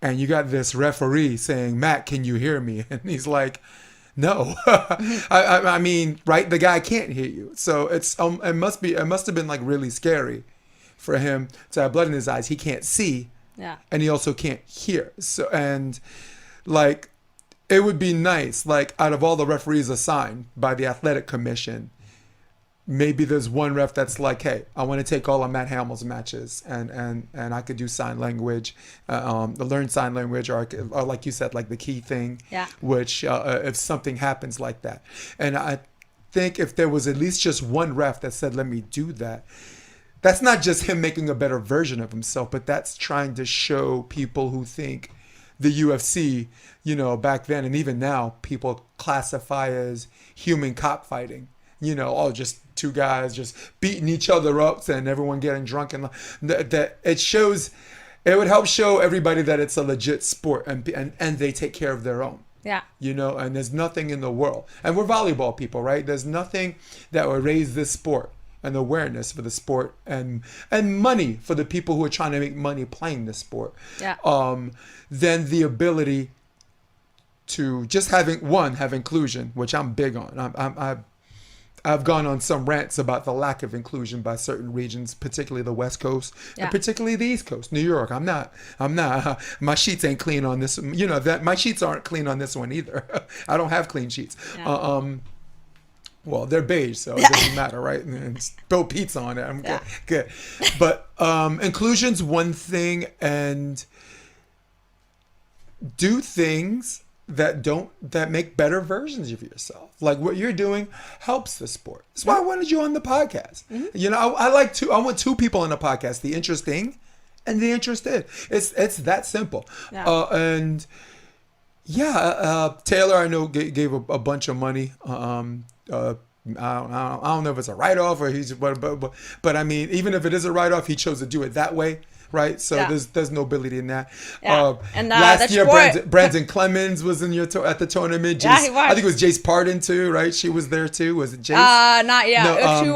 And you got this referee saying, "Matt, can you hear me?" And he's like, "No." I mean, right? The guy can't hear you. So it must have been like really scary for him to have blood in his eyes. He can't see. Yeah. And he also can't hear. So, and like, it would be nice, like out of all the referees assigned by the athletic commission, maybe there's one ref that's like, hey, I want to take all of Matt Hamill's matches and I could do sign language, learn sign language, or like you said, like the key thing, which if something happens like that. And I think if there was at least just one ref that said, let me do that, that's not just him making a better version of himself, but that's trying to show people who think the UFC, back then and even now, people classify as human cockfighting. Just two guys just beating each other up and everyone getting drunk, and that it would help show everybody that it's a legit sport and they take care of their own. Yeah. You know, and there's nothing in the world. And we're volleyball people, right? There's nothing that will raise this sport and awareness for the sport and money for the people who are trying to make money playing this sport. Yeah. Than the ability to just have inclusion, which I'm big on. I've gone on some rants about the lack of inclusion by certain regions, particularly the West Coast, and particularly the East Coast, New York. I'm not. My sheets ain't clean on this. You know that my sheets aren't clean on this one either. I don't have clean sheets. Yeah. Well, they're beige, so it doesn't matter, right? And throw pizza on it. I'm good. But inclusion's one thing, and do things that make better versions of yourself. Like what you're doing helps the sport. That's why I wanted you on the podcast. Mm-hmm. You know, I want two people on the podcast, the interesting and the interested. It's that simple. Yeah. Taylor, I know gave a bunch of money. I don't know if it's a write-off or but I mean, even if it is a write-off, he chose to do it that way. Right, so there's nobility in that. Yeah. And last year, Brandon Clemens was in at the tournament. Jace, he was. I think it was Jace Pardon too, right? She was there too. Was it Jace? Not yet. No, she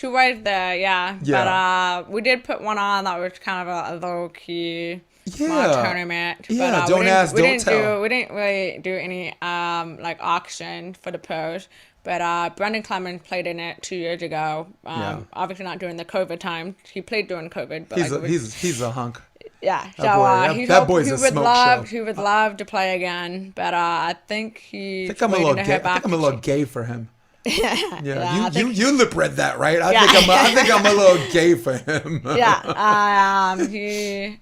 was there. Yeah. But we did put one on that was kind of a low key tournament. Yeah. But, don't ask, don't tell. We didn't really do any like auction for the pros. But Brandon Clemens played in it 2 years ago. Obviously not during the COVID time. He played during COVID. But he's a hunk. Yeah. That boy's a smoke show. He would love to play again. But I think he's I think I'm a little gay for him. Yeah. You lip read that, right? I think I'm a little gay for him. He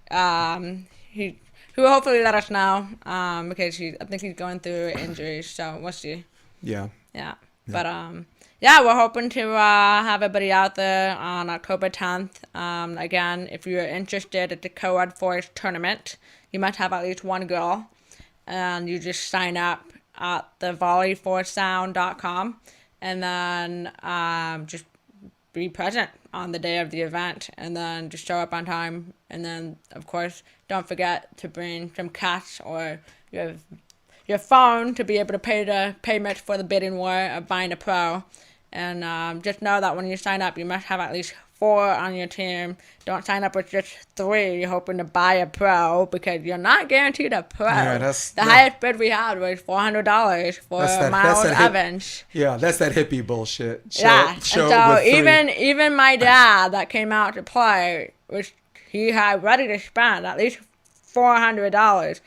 will hopefully let us know because I think he's going through injuries. So we'll see. Yeah. But we're hoping to have everybody out there on October 10th. Again, if you're interested at the Co-Ed Forest tournament, you must have at least one girl, and you just sign up at the volleyforsound.com, and then just be present on the day of the event, and then just show up on time, and then of course don't forget to bring some cash or your phone to be able to pay the payment for the bidding war of buying a pro. And just know that when you sign up, you must have at least 4 on your team. Don't sign up with just 3 hoping to buy a pro, because you're not guaranteed a pro. Yeah, the highest bid we had was $400 for Miles Evans. That's that hippie bullshit. Even my dad that came out to play, which he had ready to spend at least $400.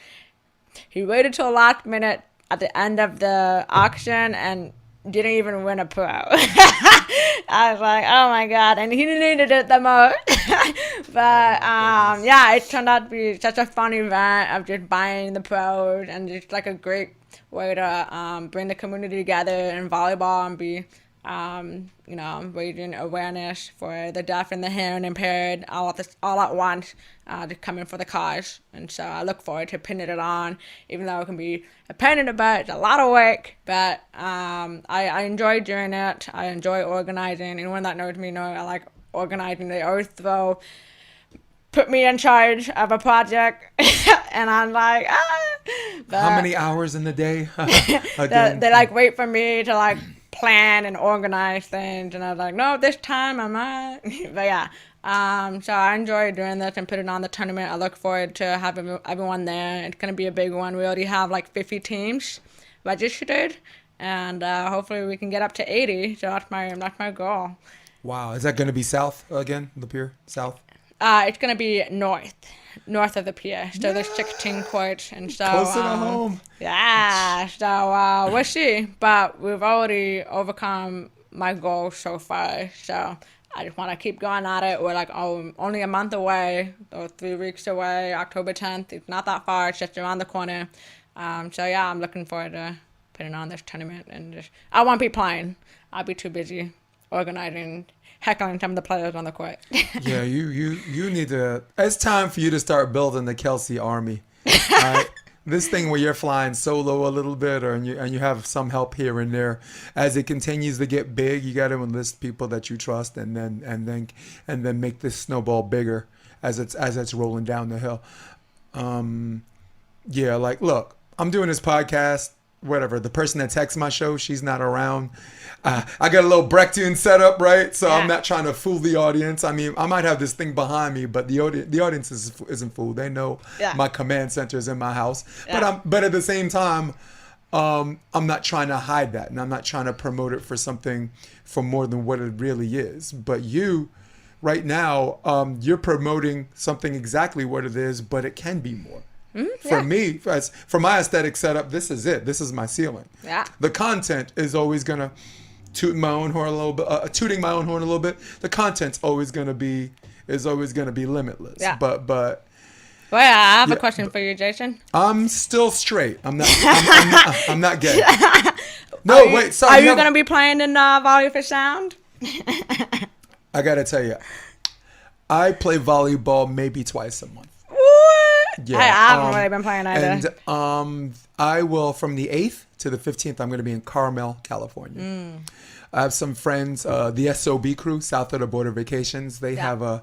He waited till last minute at the end of the auction and didn't even win a pro. I was like, oh my God. And he needed it the most. But it turned out to be such a fun event of just buying the pros, and just like a great way to bring the community together in volleyball and be raising awareness for the deaf and the hearing impaired all at once, to come in for the cause. And so I look forward to pinning it on, even though it can be a pain in the butt. It's a lot of work, but I enjoy doing it. I enjoy organizing. Anyone that knows me knows I like organizing. They always put me in charge of a project, and I'm like, how many hours in the day? They wait for me to plan and organize things, and I was like, no, this time I'm not. But so I enjoy doing this and putting on the tournament. I look forward to having everyone there. It's going to be a big one. We already have 50 teams registered, and hopefully we can get up to 80. So that's my goal. Wow. Is that going to be south again, the pier? South? It's going to be north of the pier. So there's 16 courts, and so closer to home. Yeah. So we'll see, but we've already overcome my goal so far. So I just want to keep going at it. We're only a month away, or 3 weeks away. October 10th. It's not that far. It's just around the corner. I'm looking forward to putting on this tournament, and I won't be playing. I'll be too busy organizing, heckling some of the players on the court. Yeah, you need to. It's time for you to start building the Kelsey army. Right? This thing where you're flying solo a little bit, and you have some help here and there. As it continues to get big, you got to enlist people that you trust, and then make this snowball bigger as it's rolling down the hill. Look, I'm doing this podcast whatever, the person that texts my show, she's not around. I got a little Brechtian setup, right? So I'm not trying to fool the audience. I mean, I might have this thing behind me, but the audience isn't fooled. They know my command center is in my house. But at the same time, I'm not trying to hide that, and I'm not trying to promote it for more than what it really is. But you, right now, you're promoting something exactly what it is, but it can be more. For me, for my aesthetic setup, this is it. This is my ceiling. Yeah. The content is always gonna tooting my own horn a little bit. The content's always gonna be limitless. Yeah. But. Well, I have a question for you, Jason. I'm still straight. I'm not gay. No, wait. Sorry. Are you gonna be playing in Volley for Sound? I gotta tell you, I play volleyball maybe twice a month. Yeah, I haven't really been playing either. And I will, from the 8th to the 15th, I'm going to be in Carmel, California. I have some friends, the SOB crew, South of the Border Vacations. They have a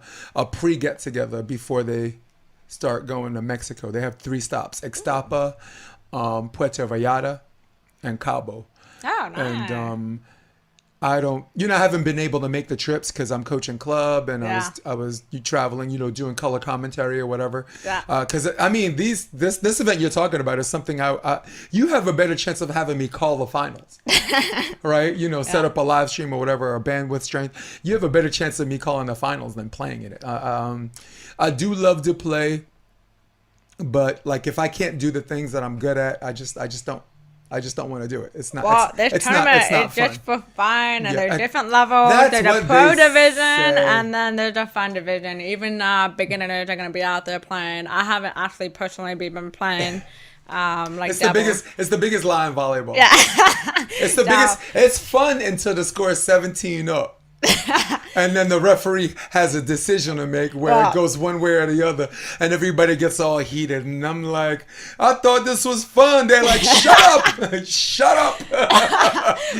pre-get-together before they start going to Mexico. They have 3 stops: Ixtapa, Puerto Vallarta, and Cabo. Oh, nice. And I haven't been able to make the trips because I'm coaching club and I was traveling, doing color commentary or whatever. Yeah. Because I mean, this event you're talking about is something you have a better chance of having me call the finals, right? Set up a live stream or whatever, or bandwidth strength. You have a better chance of me calling the finals than playing in it. I do love to play, but like if I can't do the things that I'm good at, I just don't want to do it. It's not. Well, this tournament is just for fun, and there's different levels. There's a pro division, and then there's a fun division. Even beginners are going to be out there playing. I haven't actually personally been playing. It's the biggest lie in volleyball. Yeah, it's the biggest. It's fun until the score is 17 up. And then the referee has a decision to make where it goes one way or the other, and everybody gets all heated. And I'm like, I thought this was fun. They're like, shut up, shut up.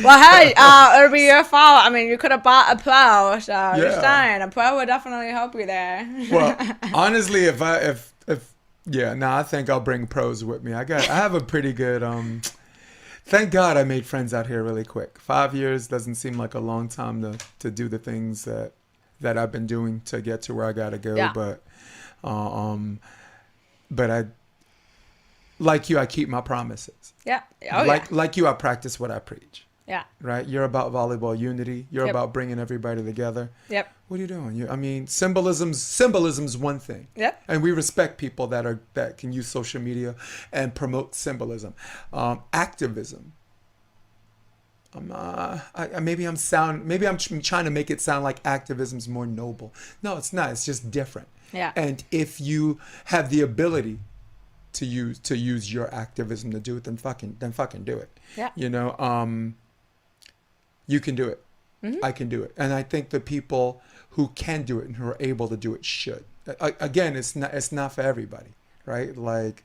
Well, hey, it'll be your fault. I mean, you could have bought a pro, so just saying, a pro would definitely help you there. Well, honestly, I think I'll bring pros with me. I have a pretty good. Thank God I made friends out here really quick. 5 years doesn't seem like a long time to do the things that I've been doing to get to where I gotta go. Yeah. But I, like you, I keep my promises. Yeah. Like you, I practice what I preach. Yeah. Right? You're about volleyball unity. You're about bringing everybody together. Yep. What are you doing? Symbolism's one thing. Yep. And we respect people that can use social media and promote symbolism. Activism. Maybe I'm trying to make it sound like activism's more noble. No, it's not. It's just different. Yeah. And if you have the ability to use your activism to do it, then fucking do it. Yeah. You can do it. Mm-hmm. I can do it. And I think the people who can do it and who are able to do it should. Again, it's not for everybody, right? Like,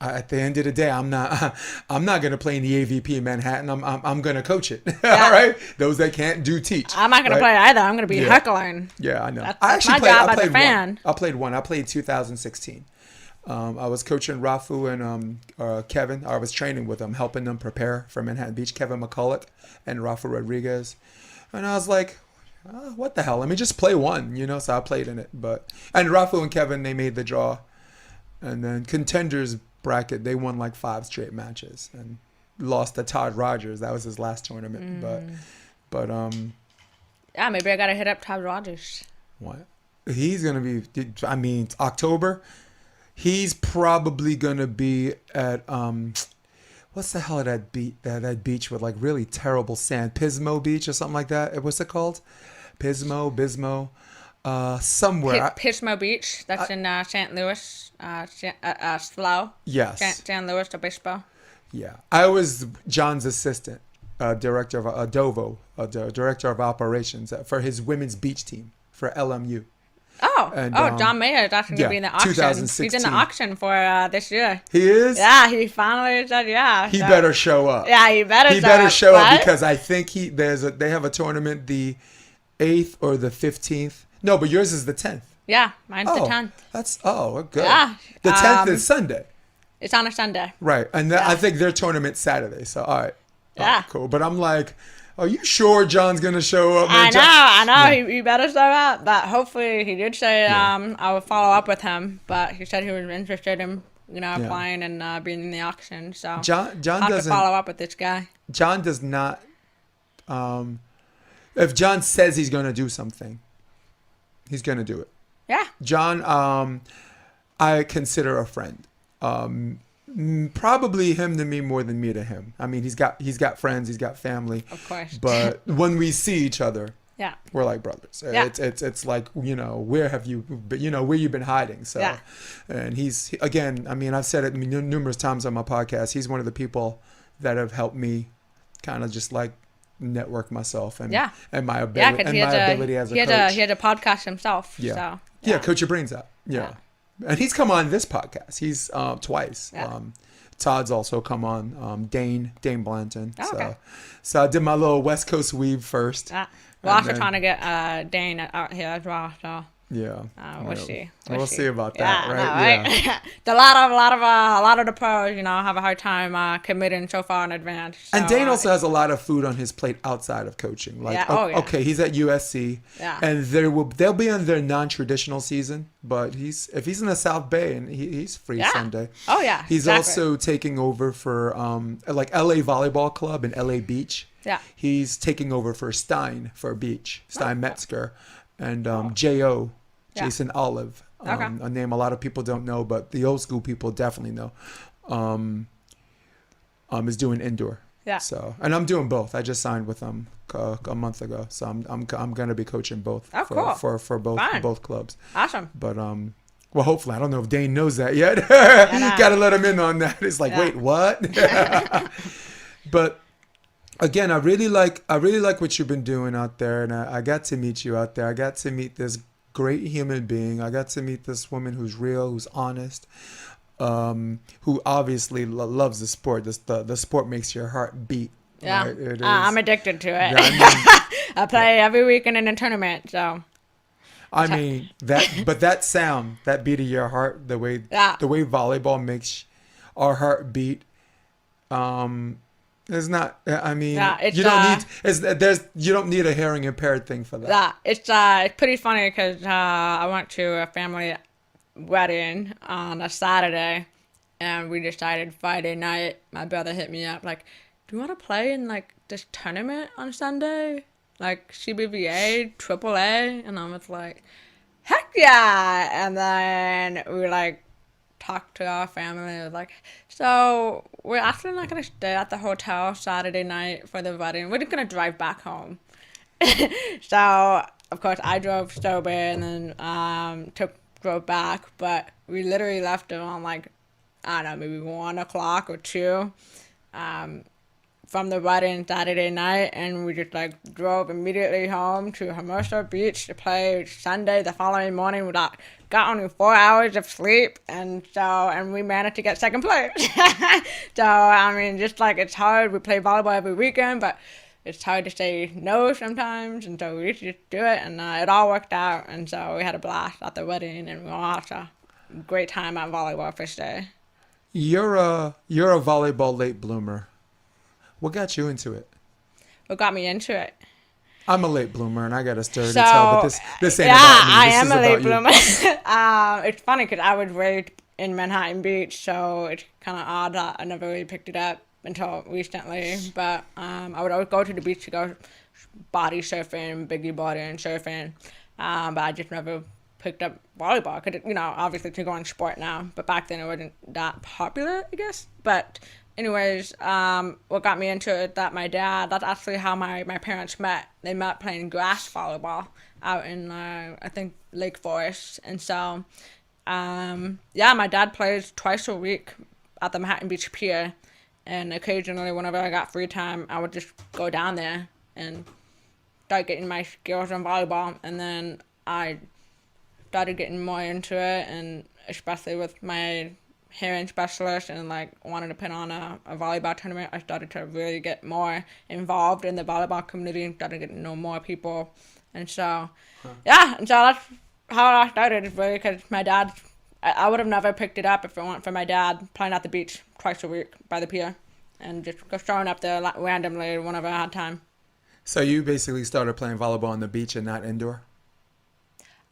at the end of the day, I'm not going to play in the AVP in Manhattan. I'm going to coach it. Yeah. All right. Those that can't do teach. I'm not going to play either. I'm going to be heckling. Yeah, I know. That's my job as a fan. I played 2016. I was coaching Rafu and Kevin. I was training with them, helping them prepare for Manhattan Beach. Kevin McCulloch and Rafu Rodriguez. And I was like, what the hell? Let me just play one, So I played in it. And Rafu and Kevin, they made the draw. And then contenders bracket, they won like 5 straight matches and lost to Todd Rogers. That was his last tournament. But yeah, maybe I gotta hit up Todd Rogers. What? He's gonna be. October. He's probably gonna be at what's the hell of that beach with like really terrible sand? Pismo Beach or something like that. What's it called? Bismo, somewhere. Pismo Beach. That's in St. Louis. Slough. Yes. San Luis Obispo. Yeah, I was John's assistant, director of Dovo, director of operations for his women's beach team for LMU. John Mayer is actually going to be in the auction. 2016. He's in the auction for this year. He is? Yeah, he finally said He better show up. Yeah, he better show up because I think they have a tournament the 8th or the 15th. No, but yours is the 10th. Yeah, mine's the 10th. Good. Yeah. The 10th is Sunday. It's on a Sunday. Right. And I think their tournament's Saturday. So, all right. Yeah. Cool. But I'm like, are you sure John's going to show up? I Man? know. Yeah. He better show up. But hopefully he did say Yeah. I will follow up with him. But he said he was interested in, Yeah. applying and being in the auction. So John I'll have to doesn't. follow up with this guy. John does not. If John says he's going to do something, he's going to do it. Yeah. John, I consider a friend. Probably him to me more than me to him. I mean, he's got friends, he's got family. Of course. But when we see each other, yeah, we're like brothers. Yeah. It's like, where have you been, where you been hiding? So, yeah. And again, I mean, I've said it numerous times on my podcast. He's one of the people that have helped me kind of just like network myself and my ability as a coach. He had a podcast himself. Yeah. So, yeah, Coach Your Brains Out. Yeah. And he's come on this podcast. He's twice. Yeah. Todd's also come on. Dane Blanton. Oh, okay. So I did my little West Coast weave first. We're also trying to get Dane out here as well. So yeah. we'll see. We'll see about that, Yeah, right? no, right? Yeah. a lot of the pros, have a hard time committing so far in advance. So, And Dane also has a lot of food on his plate outside of coaching. Like, okay, he's at USC, and they'll be on their non-traditional season. But if he's in the South Bay and he's free Sunday. Oh yeah. He's also taking over for like LA Volleyball Club and LA Beach. Yeah. He's taking over for Stein Beach, Metzger, and J.O. Jason Olive, a name a lot of people don't know, but the old school people definitely know, is doing indoor. Yeah. So, and I'm doing both. I just signed with them a month ago, so I'm gonna be coaching both. Oh, cool. For both clubs. Awesome. But well, hopefully, I don't know if Dane knows that yet. Gotta let him in on that. It's like, wait, what? But again, I really like what you've been doing out there, and I got to meet you out there. I got to meet this great human being. I got to meet this woman who's real, who's honest, who obviously loves the sport. The sport makes your heart beat. Yeah, right? It is. I'm addicted to it. Yeah, I mean, I play every weekend in a tournament, so. I mean that sound, that beat of your heart, the way volleyball makes our heart beat. It's not. I mean, you don't need a hearing impaired thing for that. Yeah, it's pretty funny because I went to a family wedding on a Saturday, and we decided Friday night. My brother hit me up like, "Do you want to play in like this tournament on Sunday, like CBVA AAA?" And I was like, "Heck yeah!" And then we like talked to our family. It was like, so we're actually not gonna stay at the hotel Saturday night for the wedding. We're just gonna drive back home. So of course I drove sober and then drove back, but we literally left around like, I don't know, maybe 1 o'clock or 2 from the wedding Saturday night, and we just like drove immediately home to Hermosa Beach to play Sunday the following morning. We got only 4 hours of sleep, and we managed to get second place. So I mean, just like it's hard. We play volleyball every weekend, but it's hard to say no sometimes, and so we just do it, and it all worked out, and so we had a blast at the wedding, and we all had a great time at volleyball first day. You're a volleyball late bloomer. What got you into it? What got me into it? I'm a late bloomer, and I got a story to tell, but this ain't about me. I This am is a late about you. bloomer. It's funny because I was raised in Manhattan Beach, so it's kind of odd that I never really picked it up until recently. But I would always go to the beach to go body surfing, biggie body and surfing. But I just never picked up volleyball because, obviously it's a growing sport now. But back then it wasn't that popular, I guess. But anyways, what got me into it, that's actually how my parents met. They met playing grass volleyball out in, I think, Lake Forest. And so, my dad plays twice a week at the Manhattan Beach Pier. And occasionally, whenever I got free time, I would just go down there and start getting my skills on volleyball. And then I started getting more into it, and especially with my hearing specialist, and like wanted to put on a volleyball tournament, I started to really get more involved in the volleyball community and started getting to know more people. And so, and so that's how I started, really, because my dad's I would have never picked it up if it weren't for my dad playing at the beach twice a week by the pier, and just showing up there randomly whenever I had time. So you basically started playing volleyball on the beach and not indoor?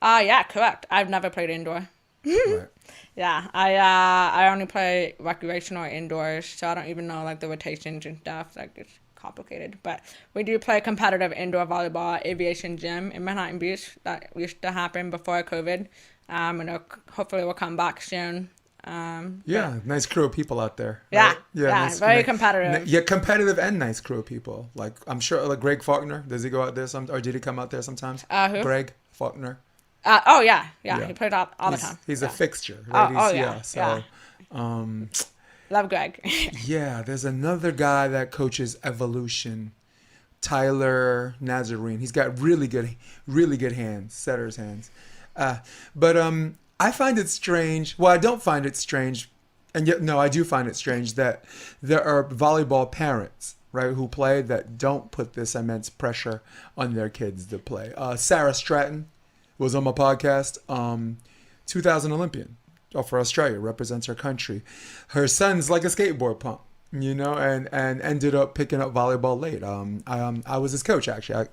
Yeah, correct. I've never played indoor. Right. Yeah, I only play recreational indoors, so I don't even know like the rotations and stuff. Like it's complicated, but we do play competitive indoor volleyball at Aviation Gym in Manhattan Beach. That used to happen before COVID, and hopefully we'll come back soon. Yeah, nice crew of people out there. Yeah, Right? yeah, very competitive. Yeah, competitive and nice crew of people. Like I'm sure, like Greg Faulkner. Does he go out there or did he come out there sometimes? Who? Greg Faulkner. Oh yeah, he played all the time. He's yeah. a fixture. Oh, Right? yeah. So, Love Greg. yeah, there's another guy that coaches evolution, Tyler Nazarene. He's got really good hands, setter's hands. But I find it strange. Well, I don't find it strange, and yet no, I do find it strange that there are volleyball parents, right, who play that don't put this immense pressure on their kids to play. Sarah Stratton was on my podcast. 2000 Olympian for Australia, represents her country. Her son's like a skateboard pump, and ended up picking up volleyball late. I was his coach actually.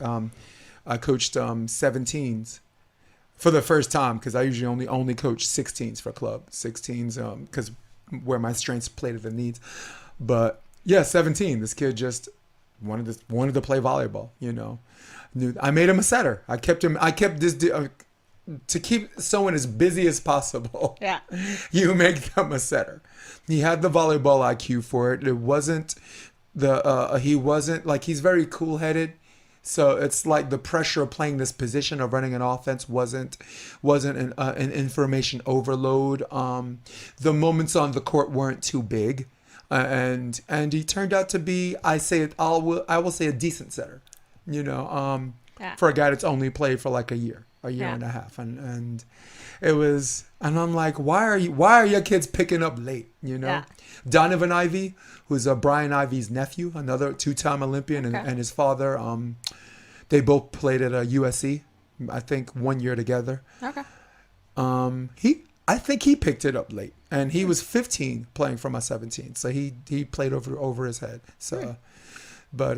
I coached 17s for the first time because I usually only coach 16s for club 16s because where my strengths played to the needs. But yeah, 17. This kid just wanted to play volleyball. I made him a setter. I kept this to keep someone as busy as possible. Yeah. You make them a setter. He had the volleyball IQ for it. It wasn't he wasn't like, he's very cool-headed. So it's like the pressure of playing this position of running an offense wasn't an information overload. The moments on the court weren't too big, and he turned out to be, I will say, a decent setter. For a guy that's only played for like a year and a half, and it was, and I'm like, why are your kids picking up late? Yeah. Donovan Ivey, who's Brian Ivey's nephew, another 2-time Olympian, and his father, they both played at USC, I think 1 year together. Okay. I think he picked it up late, and he was 15 playing for my 17, so he played over his head. So, but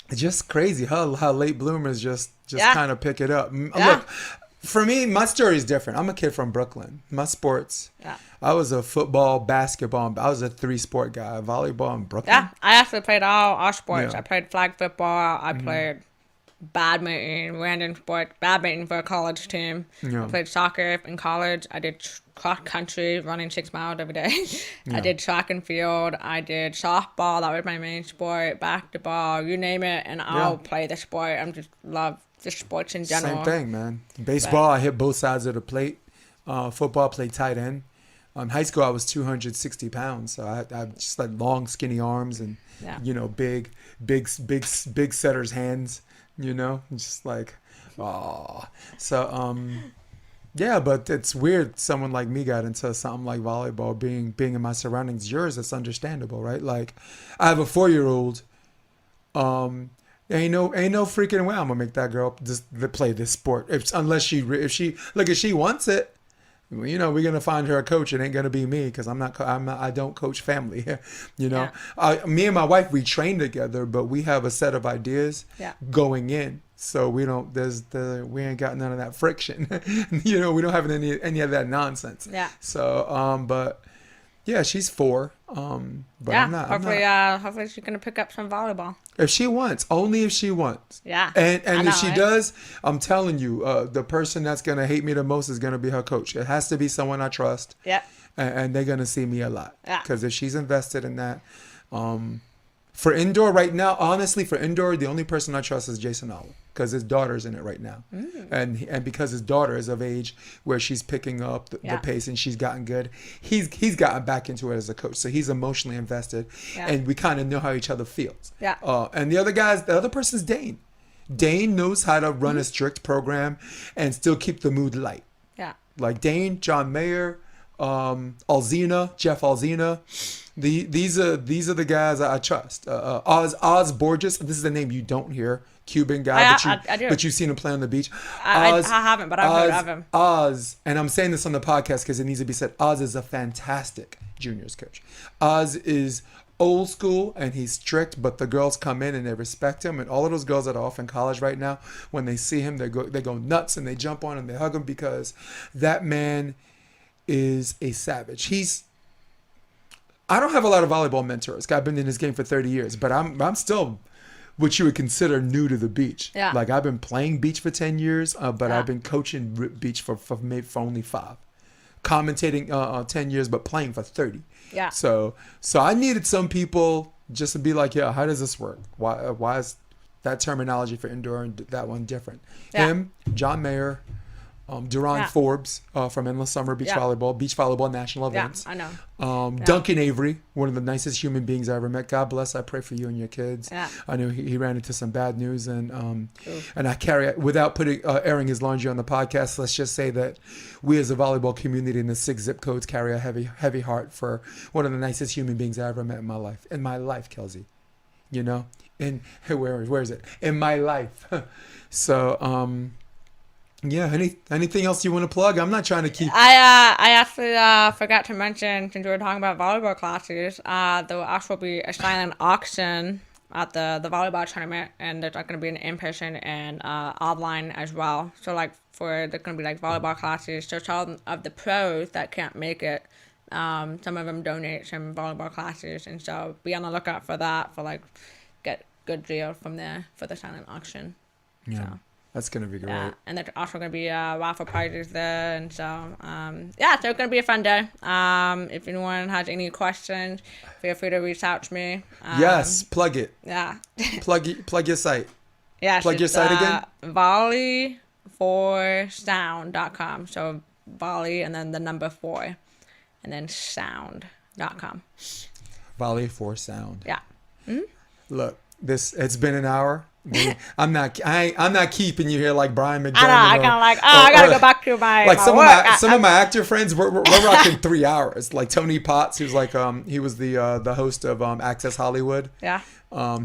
it's just crazy how late bloomers just kind of pick it up. Look, for me, my story is different. I'm a kid from Brooklyn. My sports, I was a football, basketball. I was a 3-sport guy, volleyball in Brooklyn. Yeah, I actually played all sports. Yeah. I played flag football. I played badminton, random sport, badminton for a college team. Yeah. I played soccer in college. I did cross country, running 6 miles every day. I did track and field. I did softball. That was my main sport. Basketball, you name it, and I'll play the sport. I just love the sports in general. Same thing, man. Baseball, I hit both sides of the plate. Football, I played tight end. High school, I was 260 pounds, so I just like long, skinny arms and big setter's hands. Just like, so yeah, but it's weird. Someone like me got into something like volleyball, being in my surroundings. Yours, it's understandable, right? Like, I have a 4-year-old. Ain't no freaking way I'm gonna make that girl just play this sport unless she wants it. We're gonna find her a coach. It ain't gonna be me because I don't coach family. Me and my wife, we train together, but we have a set of ideas going in. So we ain't got none of that friction. We don't have any of that nonsense. Yeah. So but yeah, she's 4. But hopefully she's gonna pick up some volleyball. If she wants, only if she wants. Yeah. And if she does, I'm telling you, the person that's gonna hate me the most is gonna be her coach. It has to be someone I trust. Yeah. And they're gonna see me a lot. Yeah. Because if she's invested in that, for indoor right now, honestly, the only person I trust is Jason Oliver because his daughter's in it right now, and because his daughter is of age where she's picking up the pace and she's gotten good, he's gotten back into it as a coach, so he's emotionally invested, and we kind of know how each other feels. Yeah. And the other person's Dane. Dane knows how to run a strict program and still keep the mood light. Yeah. Like Dane, John Mayer, Alzina, Jeff Alzina. These are the guys I trust. Oz Borges. This is the name you don't hear. Cuban guy, I do. but you've seen him play on the beach. I haven't, but I've heard of him. Oz, and I'm saying this on the podcast because it needs to be said. Oz is a fantastic juniors coach. Oz is old school and he's strict, but the girls come in and they respect him. And all of those girls that are off in college right now, when they see him, they go nuts and they jump on him, they hug him because that man is a savage. I don't have a lot of volleyball mentors. I've been in this game for 30 years, but I'm still what you would consider new to the beach. Yeah. Like I've been playing beach for 10 years, but I've been coaching beach for only 5. Commentating 10 years, but playing for 30. Yeah. So I needed some people just to be like, yeah, how does this work? Why is that terminology for indoor and that one different? Yeah. Him, John Mayer, Duran Forbes from Endless Summer Beach Volleyball National Events. Yeah, I know. Duncan Avery, one of the nicest human beings I ever met. God bless. I pray for you and your kids. Yeah. I know he ran into some bad news, and I carry, without airing his laundry on the podcast, let's just say that we as a volleyball community in the 6 zip codes carry a heavy heart for one of the nicest human beings I ever met in my life. In my life, Kelsey. You know? Where is it? In my life. So, yeah. Anything else you want to plug? I'm not trying to keep. I actually forgot to mention, since we were talking about volleyball classes, there will also be a silent auction at the volleyball tournament, and there's going to be an in-person and online as well. So there's going to be volleyball classes. So some of the pros that can't make it, some of them donate some volleyball classes, and so be on the lookout for that. Get good deal from there for the silent auction. Yeah. So. That's going to be great. Yeah, and there's also going to be raffle prizes there. And so, so it's going to be a fun day. If anyone has any questions, feel free to reach out to me. Yes, plug it. Yeah. Plug your site. Yeah. Plug your site again? volley4sound.com. So, volley and then the number 4 and then sound.com. Volley for sound. Yeah. Mm-hmm. Look, it's been an hour. I'm not keeping you here like Brian McDermott. I know. I gotta go back to my some of my actor friends. We're rocking 3 hours. Like Tony Potts, who's he was the host of Access Hollywood. Yeah.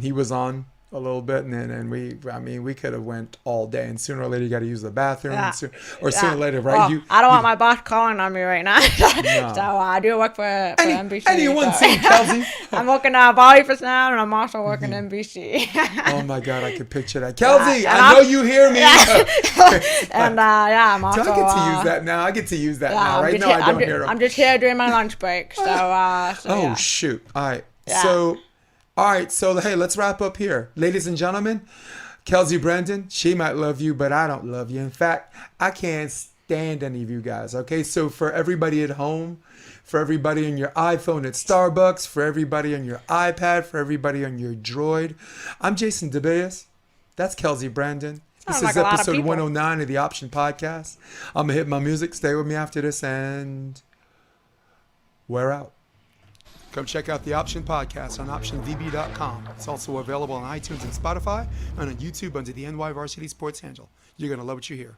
He was on a little bit, and we could have went all day, and sooner or later you got to use the bathroom, sooner or later, right? Well, I don't want my boss calling on me right now. No. So I do work for NBC. Anyone seen Kelsey? I'm working Volley for Sound, and I'm also working NBC. Oh my God, I could picture that. Kelsey, I know you hear me. And I'm also. Do I get to use that now? I get to use that now, right? No, I don't hear them. I'm just here during my lunch break. So, shoot! All right, yeah. All right, so hey, let's wrap up here. Ladies and gentlemen, Kelsey Brandin, she might love you, but I don't love you. In fact, I can't stand any of you guys, okay? So for everybody at home, for everybody on your iPhone at Starbucks, for everybody on your iPad, for everybody on your Droid, I'm Jason DeBeas. That's Kelsey Brandin. This is episode 109 of the Option Podcast. I'm going to hit my music. Stay with me after this, and we're out. Come check out the Option Podcast on optionvb.com. It's also available on iTunes and Spotify and on YouTube under the NY Varsity Sports handle. You're going to love what you hear.